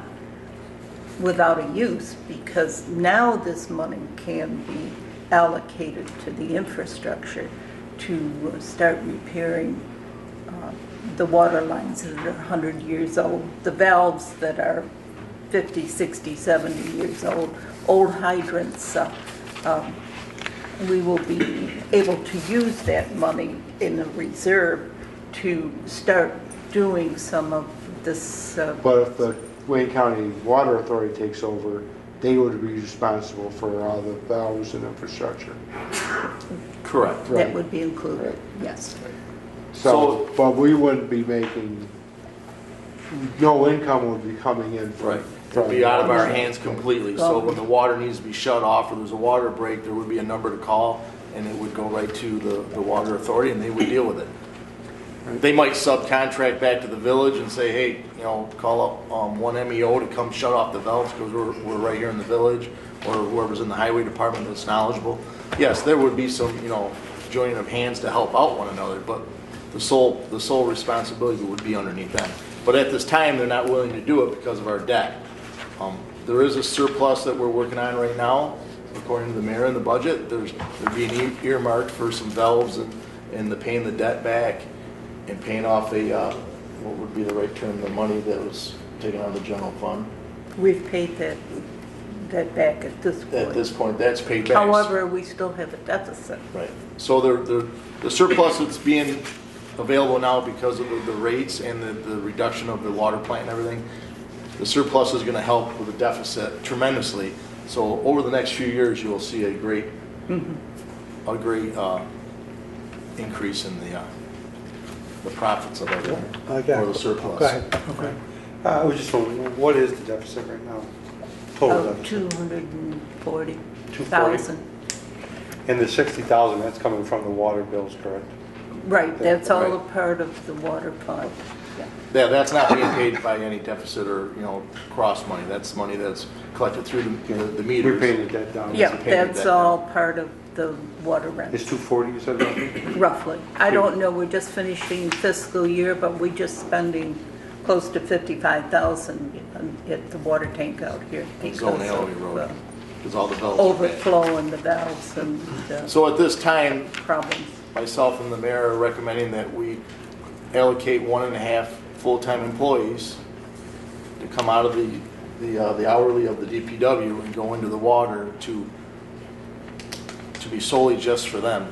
without a use, because now this money can be allocated to the infrastructure to start repairing the water lines that are 100 years old, the valves that are 50, 60, 70 years old hydrants. We will be able to use that money in a reserve to start doing some of this. But if the Wayne County Water Authority takes over, they would be responsible for all the valves and infrastructure. Correct. That would be included, yes. So, but we wouldn't be making, no income would be coming in from. It would be out of our hands completely. So when the water needs to be shut off or there's a water break, there would be a number to call, and it would go right to the water authority, and they would deal with it. They might subcontract back to the village and say, hey, you know, call up one MEO to come shut off the valves because we're right here in the village, or whoever's in the highway department that's knowledgeable. Yes, there would be some, you know, joining of hands to help out one another, but the sole responsibility would be underneath them. But at this time, they're not willing to do it because of our debt. There is a surplus that we're working on right now, according to the mayor in the budget. There'd be an earmarked for some valves and the paying the debt back and paying off what would be the right term, the money that was taken out of the general fund. We've paid that back at this point. At this point, that's paid back. However, we still have a deficit. Right. So the surplus that's being available now because of the rates and the reduction of the water plant and everything, the surplus is going to help with the deficit tremendously. So over the next few years, you will see a great increase in the profits of it, or the surplus. Go ahead. Okay. I was just wondering, what is the deficit right now? Total Of deficit? 240,000. And the 60,000, that's coming from the water bills, correct? Right, that's all a Right. part of the water fund. Yeah. Yeah, that's not being paid by any deficit or, you know, cross money. That's money that's collected through the meters. We're paying the debt down. Yeah, paying the that's debt all part of the water rent, It's 240, you said, roughly? roughly. I don't know, we're just finishing fiscal year, but we're just spending close to 55,000 at the water tank out here because Zone Alley of Road, because all the valves are bad. overflow and the valves and So at this time, problems. myself and the mayor are recommending that we allocate 1.5 full-time employees to come out of the hourly of the DPW and go into the water to be solely just for them.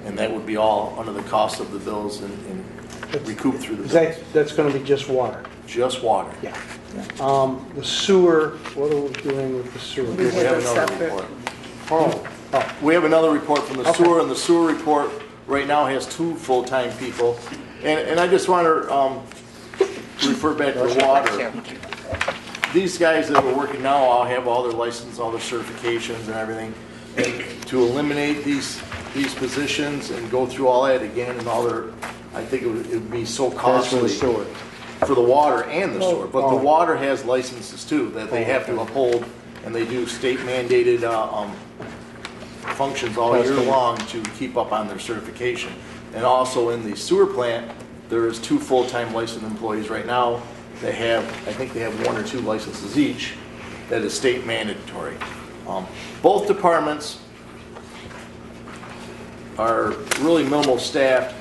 And that would be all under the cost of the bills and recouped through the bills. That's going to be just water. Just water. Yeah. The sewer, what are we doing with the sewer? We We have a another separate- report. Oh, We have another report from the Okay. sewer, and the sewer report right now has 2 full-time people. And I just want to refer back to the water. These guys that are working now all have all their license, all their certifications and everything. And to eliminate these positions and go through all that again and all their, I think it would be so That's for costly the sewer. for the water and the sewer. But the Oh. water has licenses too that they have to uphold, and they do state mandated functions all year Testing. long to keep up on their certification. And also in the sewer plant, there is 2 full-time licensed employees right now. They have, I think they have 1 or 2 licenses each. That is state mandatory. Both departments are really minimal staffed,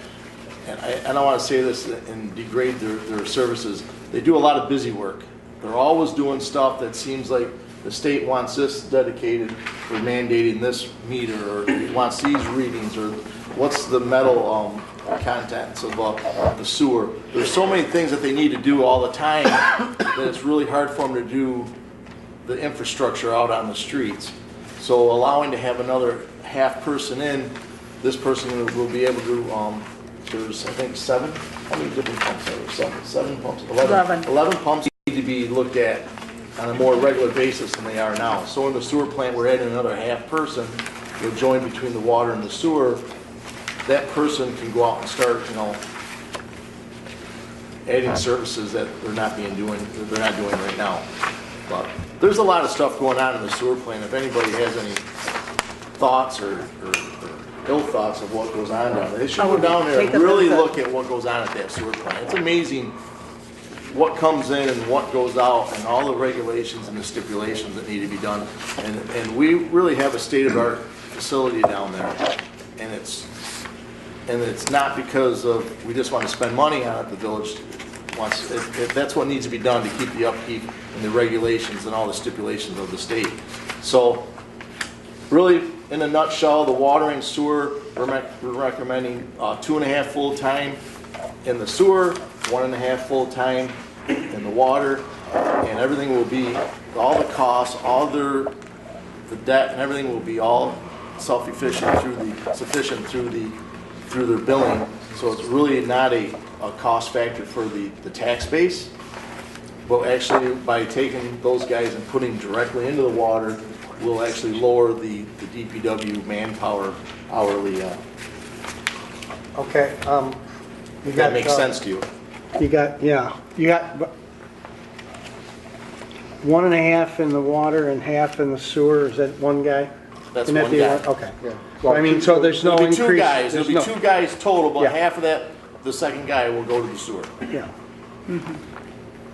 and I don't want to say this and degrade their services. They do a lot of busy work. They're always doing stuff that seems like the state wants this dedicated or mandating this meter, or wants these readings, or what's the metal contents of the sewer. There's so many things that they need to do all the time that it's really hard for them to do the infrastructure out on the streets. So allowing to have another half person in, this person will be able to, there's I think 7, how many different pumps are there? 7 pumps? 11 pumps need to be looked at on a more regular basis than they are now. So in the sewer plant, we're adding another half person. We'll join between the water and the sewer. That person can go out and start, you know, adding services that they're not doing right now. But there's a lot of stuff going on in the sewer plant. If anybody has any thoughts or ill thoughts of what goes on down there, they should go down there and really look at what goes on at that sewer plant. It's amazing what comes in and what goes out, and all the regulations and the stipulations that need to be done. And we really have a state-of-the-art facility down there. And it's not because of, we just want to spend money on it. The village wants, that's what needs to be done to keep the upkeep and the regulations and all the stipulations of the state. So really, in a nutshell, the water and sewer, we're recommending 2.5 full-time in the sewer, 1.5 full-time in the water, and everything will be, all the costs, all the debt and everything will be all self-sufficient through their billing. So it's really not a cost factor for the tax base, but actually by taking those guys and putting directly into the water, will actually lower the DPW manpower hourly. okay. If that makes sense to you. You got 1.5 in the water and half in the sewer, is that one guy? That's Can that one be guy. Okay. Yeah. Well, I mean, so there's no It'll be increase. two guys, there's it'll be no- 2 guys total, but Yeah. half of that, the second guy will go to the sewer. Yeah,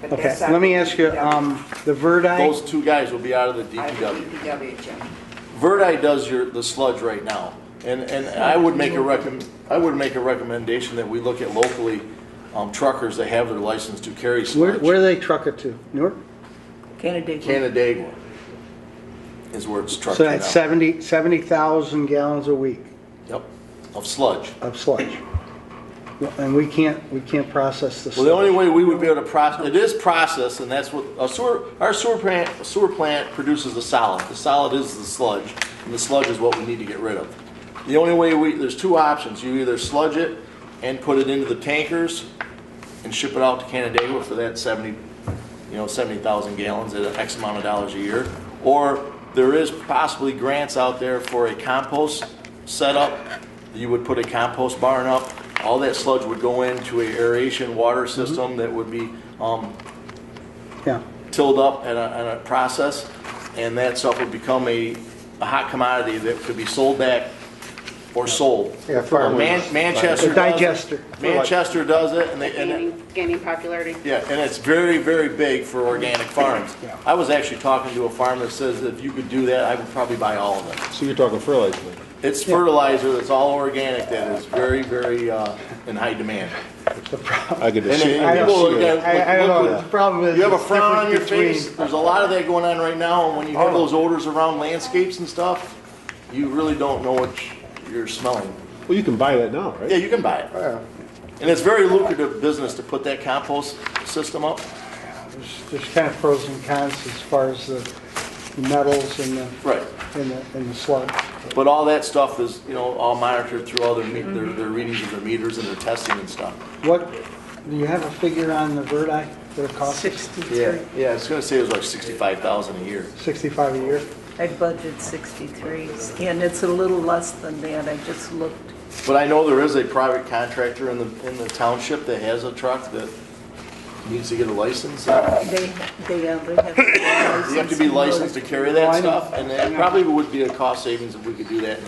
But okay. that's not Let me the ask you, DPW. the Verdi, Those 2 guys will be out of the Out of the DPW. DPW, Jim. Verdi does the sludge right now, and I would make a recommendation that we look at locally, truckers that have their license to carry sludge. where do they truck it to? Newark? Canada. Canandaigua is where it's trucked So to that's now. 70,000 gallons a week Yep, of sludge. of sludge. And we can't process the Well, the only sludge. way we would be able to process, it is processed, and that's what, our sewer plant produces the solid. The solid is the sludge, and the sludge is what we need to get rid of. The only way there's 2 options. You either sludge it and put it into the tankers and ship it out to Canandaigua for that 70,000 gallons at X amount of dollars a year. Or there is possibly grants out there for a compost setup. You would put a compost barn up. All that sludge would go into a aeration water system that would be Yeah, tilled up in a process, and that stuff would become a hot commodity that could be sold back or sold. Yeah, farmers. Manchester the does it. digester. Manchester does it, and Gaining popularity. yeah, and it's very, very big for organic farms. Yeah. I was actually talking to a farmer that says that if you could do that, I would probably buy all of it. So you're talking fertilizer then? It's fertilizer that's all organic that is very, very in high demand. The problem, I get to And see. then I don't people, see again, I don't look know, with- the problem is. you have a it's frown on your different face. between- There's a lot of that going on right now, and when you have those odors around landscapes and stuff, you really don't know what you're smelling. Well, you can buy that now, right? Yeah, you can buy it. Oh, yeah. And it's very lucrative business to put that compost system up. There's kind of pros and cons as far as the metals and Right. the sludge. But all that stuff is, all monitored through all their readings of their meters and their testing and stuff. What, do you have a figure on the Verdi that it costs? 63. Yeah, I was gonna say it was like 65,000 a year. 65 a year? I budget 63, and it's a little less than that, I just looked. But I know there is a private contractor in the township that has a truck that needs to get a license. They have to You have to be licensed to carry that I know. stuff, and it probably would be a cost savings if we could do that in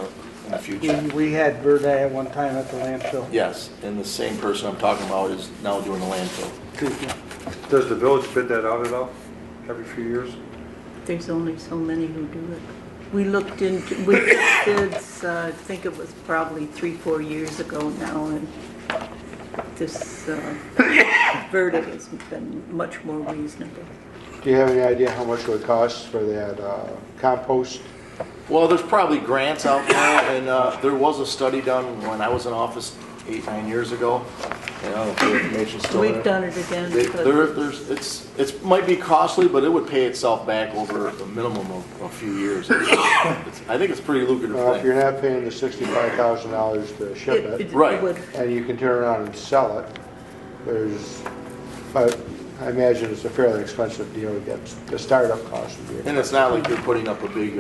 the future. We had Verdi at one time at the landfill. Yes, and the same person I'm talking about is now doing the landfill. Does the village bid that out at all, every few years? There's only so many who do it. We took bids, I think it was probably 3-4 years ago now, and this verdict has been much more reasonable. Do you have any idea how much it would cost for that compost? Well, there's probably grants out there, and there was a study done when I was in office 8-9 years ago. I don't know if the information's still there. We've done it again. It might be costly, but it would pay itself back over a minimum of a few years. I think it's a pretty lucrative If you're thing. not paying the $65,000 to ship it, Right. and you can turn around and sell it, but I imagine it's a fairly expensive deal to get the startup cost would be. And it's not like you're putting up a big,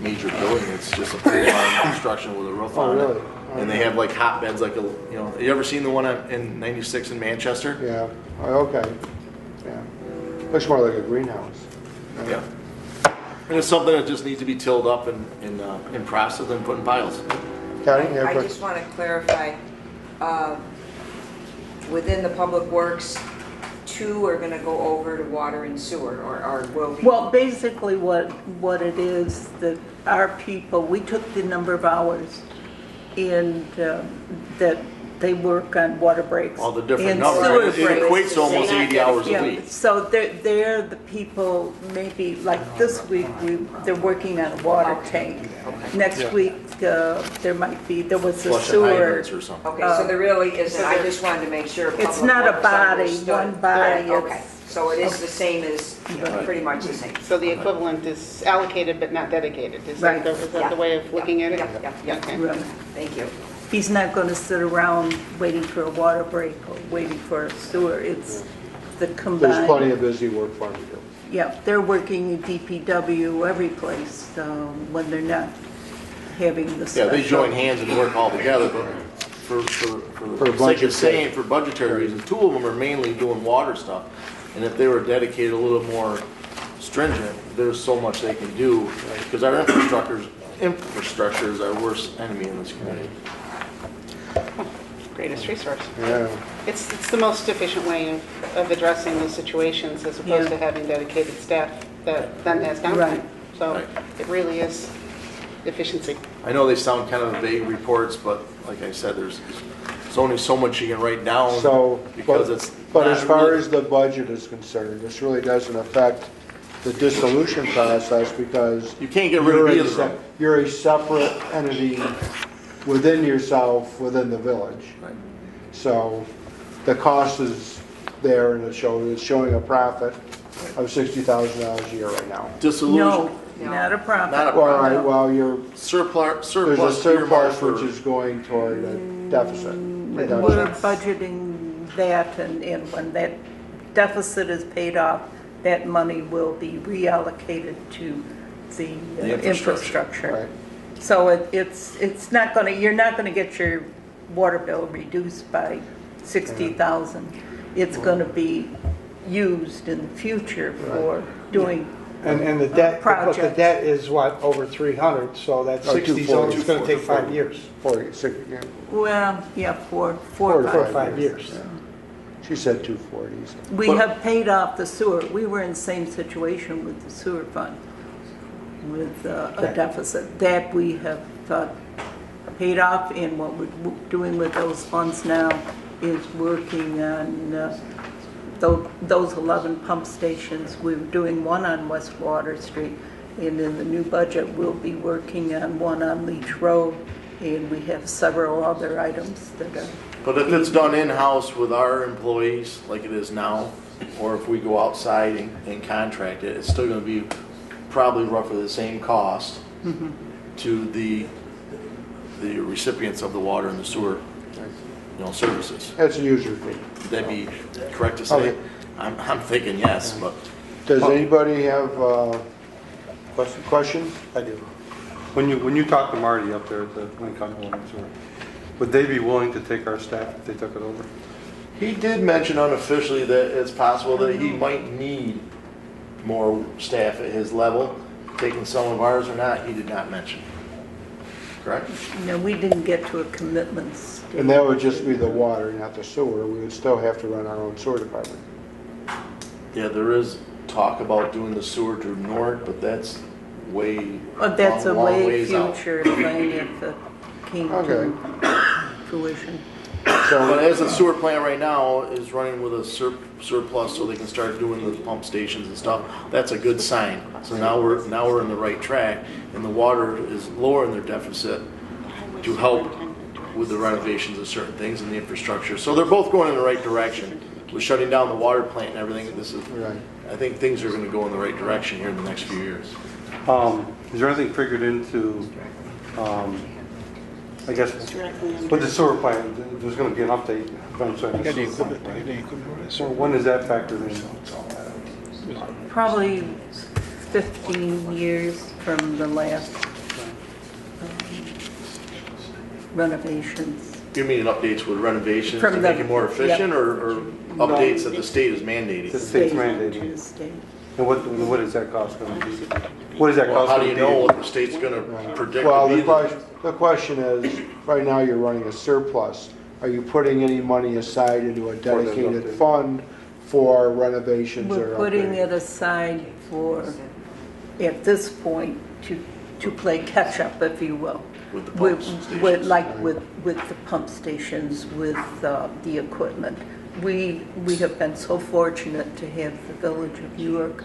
major building. It's just a pole barn construction with a roof Oh, on really? it. And they have like hotbeds, like you ever seen the one in '96 in Manchester? Yeah, oh, okay, yeah. Looks more like a greenhouse. Yeah. And it's something that just needs to be tilled up and processed and put in piles. Connie, you have a I question? just want to clarify, within the Public Works, 2 are going to go over to water and sewer, or will be? Well, basically what it is, that our people, we took the number of hours and that they work on water breaks. All the different and numbers. sewer It breaks. equates to almost 80 hours a Yeah, week. so they're the people, maybe, like this week, they're working on a water tank. Next week, there was a Flushing sewer. hydrants or something. Okay, so there really isn't, I just wanted to make sure. It's Public not a Works body, understood. one body, Yeah, okay, it's- so it is the same as, pretty much the same. So the equivalent is allocated but not dedicated. Is Right. that the way of looking at it? Yeah. Okay. Right. Thank you. He's not going to sit around waiting for a water break or waiting for a sewer. It's the combined. There's plenty of busy work for them to do. Yeah, they're working in DPW every place when they're not having the Yeah, special. they join hands and work all together, but for For the sake budget of saying, for budgetary reasons, 2 of them are mainly doing water stuff. And if they were dedicated a little more stringent, there's so much they can do, because our infrastructure is our worst enemy in this community. Greatest resource. Yeah. It's the most efficient way of addressing these situations as opposed to Yeah. having dedicated staff that then has downtime. Right. So Right. it really is efficiency. I know they sound kind of vague reports, but like I said, there's only so much you can write down So, because but, it's but not as far really- as the budget is concerned, this really doesn't affect the dissolution process because You can't get rid of either of them. you're a separate entity within yourself, within the village. Right. So the cost is there and it's showing a profit of $60,000 a year right now. Dissolution, No, not a profit. not a Well, all right, profit. well, Surplus there's a surplus earmarked which for- is going toward a deficit. We're budgeting that, and when that deficit is paid off, that money will be reallocated to the The infrastructure. Right. So it's not gonna, you're not gonna get your water bill reduced by 60,000. It's gonna be used in the future for doing, And the debt, but the Projects. debt is what, over 300, so that 60 zone is going to take 5 years, 40, well, yeah, for 4 to 5 5 years. Yeah. She said 240s. We have paid off the sewer. We were in the same situation with the sewer fund, with a Okay. deficit. That we have paid off, and what we're doing with those funds now is working on those 11 pump stations. We're doing one on West Water Street, and in the new budget, we'll be working on one on Leach Road, and we have several other items that are. But if it's done in-house with our employees, like it is now, or if we go outside and contract it, it's still gonna be probably roughly the same cost to the recipients of the water and the sewer, services. That's a user fee. Would that be correct to say? Okay. I'm thinking yes, but Does anybody have question? I do. When you talk to Marty up there at the Lincoln Water and Sewer, would they be willing to take our staff if they took it over? he did mention unofficially that it's possible that he might need more staff at his level. Taking some of ours or not, he did not mention. Correct? No, we didn't get to a commitment stage. And that would just be the water, not the sewer. We would still have to run our own sewer department. Yeah, there is talk about doing the sewer to Newark, but that's way, But that's a long way ways out. future thing if it came to Okay. fruition. But as the sewer plant right now is running with a surplus so they can start doing the pump stations and stuff, that's a good sign. So now we're in the right track, and the water is lowering their deficit to help with the renovations of certain things in the infrastructure. So they're both going in the right direction. With shutting down the water plant and everything, Right. I think things are gonna go in the right direction here in the next few years. Is there anything figured into, I guess, with the sewer plant, there's going to be an update eventually on the sewer plant, right? So when is that factored in? Probably 15 years from the last renovations. You mean updates with renovations From to the- make it more efficient, or updates that the state is mandating? The state's State mandating. to the state. And what is that cost going to be? What is that Well, cost how do going you to be? know what the state's gonna predict Well, to be? the question is, right now you're running a surplus. Are you putting any money aside into a dedicated update. fund for renovations or We're putting upgrades? it aside for, at this point, to play catch-up, if you will. With the pump stations. With the pump stations, with the equipment. We have been so fortunate to have the Village of Newark,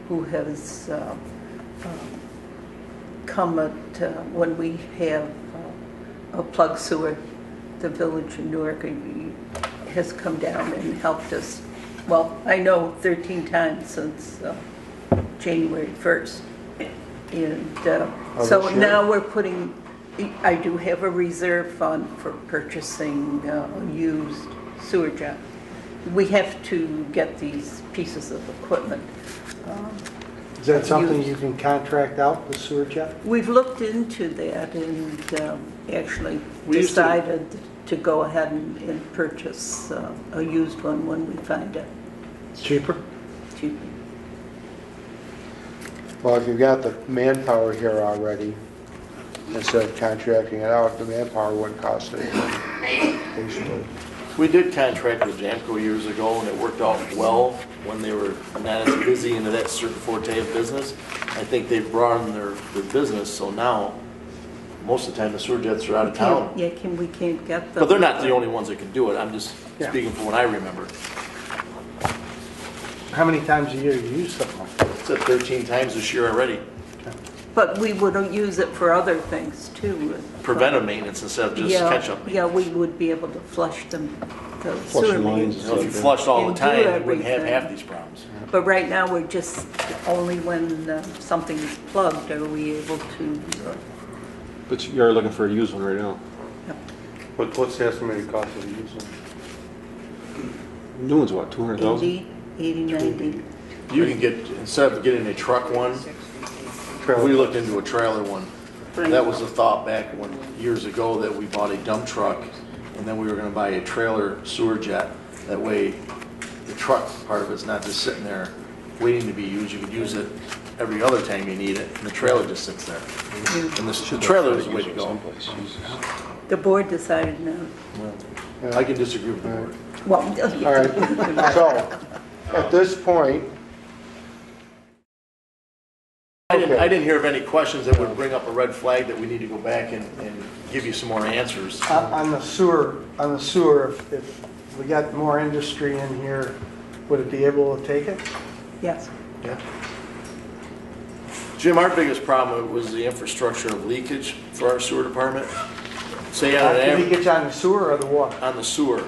who has come at, when we have a plug sewer, the Village of Newark has come down and helped us, well, I know 13 times since January 1st. And so this year? now we're putting, I do have a reserve fund for purchasing a used sewer jet. We have to get these pieces of equipment. Is that something you can contract out, the sewer jet? We've looked into that and actually We used to- decided to go ahead and purchase a used one when we find it Cheaper? cheaper. Well, if you've got the manpower here already, instead of contracting it out, the manpower wouldn't cost anything, basically. We did contract with Jamco years ago, and it worked out well when they were not as busy into that certain forte of business. I think they've broadened their business, so now, most of the time, the sewer jets are out of town. Yeah, we can't get them. But they're not the only ones that can do it, I'm just Yeah. speaking from what I remember. How many times a year do you use something? It's at 13 times this year already. But we would use it for other things too. Preventive maintenance instead of just Yeah, catch-up yeah, maintenance. we would be able to flush them, the Flush sewer the lines. mains. You know, if you flushed all the And do time, you wouldn't have everything. half these problems. But right now, we're just, only when something is plugged are we able to, But you're looking for a used one right now. What's the estimated cost of the used one? New one's what, 200,000? 80, 90. You can get, instead of getting a truck one, we looked into a trailer one. That was the thought back when, years ago, that we bought a dump truck, and then we were gonna buy a trailer sewer jet. That way, the truck part of it's not just sitting there waiting to be used. You could use it every other time you need it, and the trailer just sits there. And the trailer is the way to go. The board decided no. I can disagree with the board. Well, All right, so, at this point, I didn't hear of any questions that would bring up a red flag that we need to go back and give you some more answers. On the sewer, if we got more industry in here, would it be able to take it? yes. Yeah. Jim, our biggest problem was the infrastructure of leakage for our sewer department. Say on an Can average, you get on the sewer or the water? on the sewer,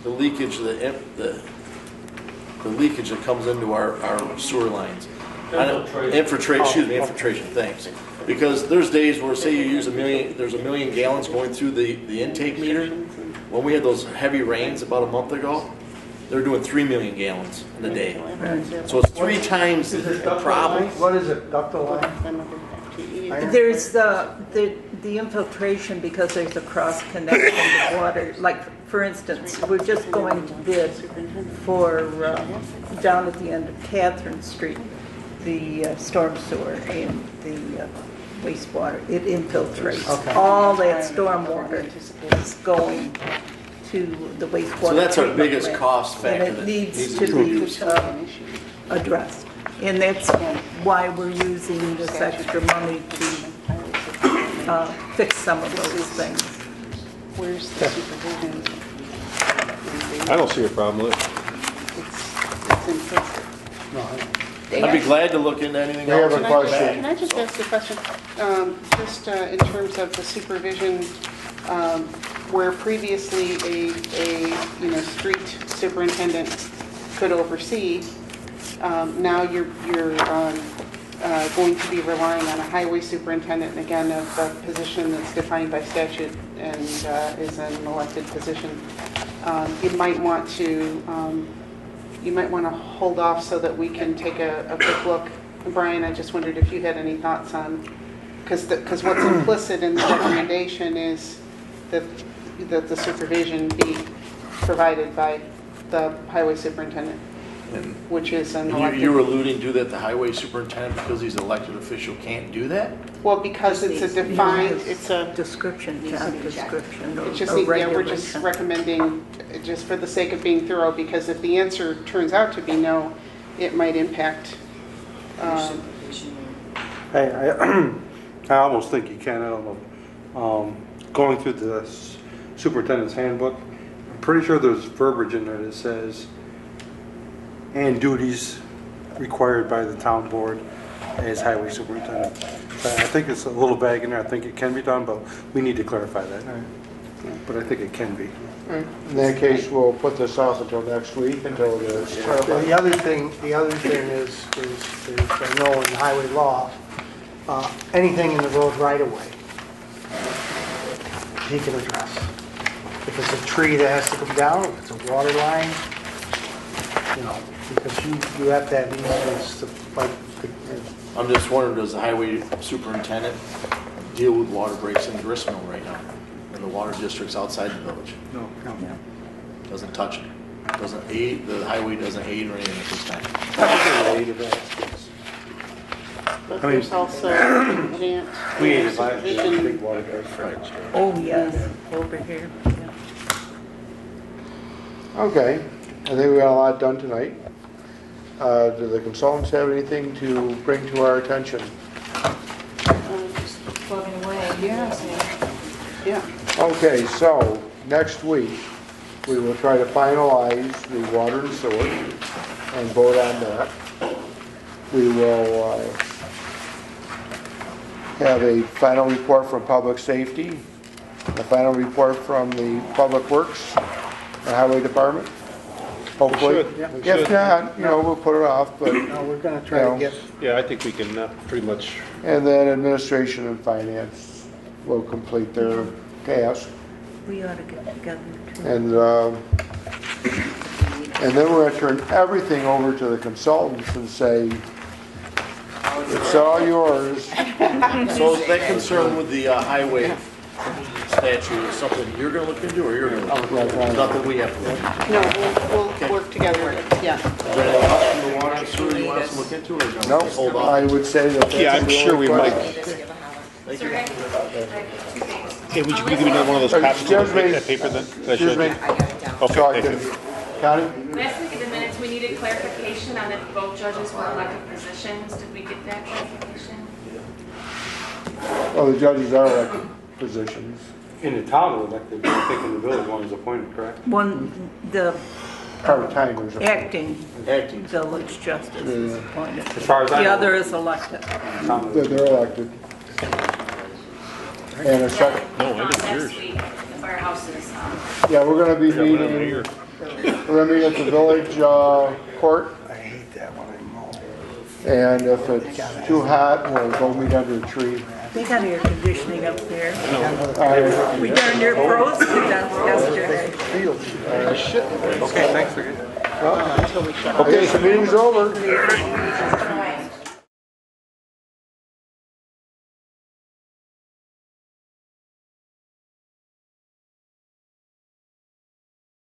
the leakage, the leakage that comes into our sewer lines. Infiltration, thanks. Because there's days where, say you use there's 1 million gallons going through the intake meter. When we had those heavy rains about a month ago, they're doing 3 million gallons in a day. So it's 3 times the problem. What is it, ductile line? Iron? There's the infiltration because there's a cross connection to water. Like, for instance, we're just going to bid for, down at the end of Catherine Street, the storm sewer and the wastewater. It infiltrates. Okay. All that storm water is going to the wastewater. So that's our treatment biggest plant. cost factor And it that needs needs to to be be used. addressed. And that's why we're using this extra money to fix some of those things. Where's the supervision? I don't see a problem with it. It's implicit. No, I don't. I'd be glad to look into anything I have else. a and come question. back. Can I just ask a question? Just in terms of the supervision, where previously a street superintendent could oversee, now you're going to be relying on a highway superintendent, and again, a position that's defined by statute and is an elected position. You might want to hold off so that we can take a quick look. Brian, I just wondered if you had any thoughts on, because what's implicit in the recommendation is that the supervision be provided by the highway superintendent, And which is an you elected. were alluding to that the highway superintendent, because he's an elected official, can't do that? Well, because it's a defined, it's a, Description, job description or it just, or yeah, we're just regulation. recommending, just for the sake of being thorough, because if the answer turns out to be no, it might impact. I almost think you can, I don't know. Going through the superintendent's handbook, I'm pretty sure there's verbiage in there that says, and duties required by the town board as highway superintendent. I think it's a little vague in there, I think it can be done, but we need to clarify that. But I think it can be. in that case, we'll put this off until next week, until it's clarified. The other thing is I know in highway law, anything in the road right of way, he can address. If it's a tree that has to come down, if it's a water line, because you have to have easements to, like, I'm just wondering, does the highway superintendent deal with water breaks in Gristmill right now? And the water districts outside the village. No. Doesn't touch it. Doesn't aid, the highway doesn't aid or anything at this time. But I mean- there's also grant. We ate it last year, supervision. big water district. Oh, yes, over here. yeah. Okay, I think we got a lot done tonight. Do the consultants have anything to bring to our attention? Just Plugging away. Yeah. Okay, so next week, we will try to finalize the water and sewer and vote on that. We will have a final report from public safety, a final report from the public works and highway department, hopefully. should, we If should. not, we'll put it off, but, No, we're gonna try No. to get, Yeah, I think we can pretty much, and then administration and finance will complete their task. We ought to get together too. And then we're gonna turn everything over to the consultants and say, it's all yours. So is that concern with the highway statute is something you're gonna look into or you're gonna look into? Right. Nothing we have to look into. No, we'll work together, yeah. Is there anything else from the water and sewer you want us to look into or No, just hold off? I would say that that's yeah, I'm the sure only we might. question. Thank you. Hey, would you give me one of those copies Excuse of me. that paper that I Excuse showed me, you? I got it down. so Okay, I thank can, you. Connie? Last week in the minutes, we needed clarification on if both judges were elected positions. Did we get that clarification? Well, the judges are elected positions. In the town, we're elected, I think in the village, one is appointed, correct? One, the Part-timers. acting Acting. village justice is appointed. As far as I The know. other is elected. They're elected. And a second, No, I didn't hear Next week, the firehouse is, yeah, we're gonna be Yeah, whatever meeting, year. we're gonna meet at the village court. I hate that when I mow. And if it's too hot, we'll go meet under a tree. They got air conditioning up there. All We darn near froze to death yesterday. Okay, thanks for getting. right. Okay, so meeting's over.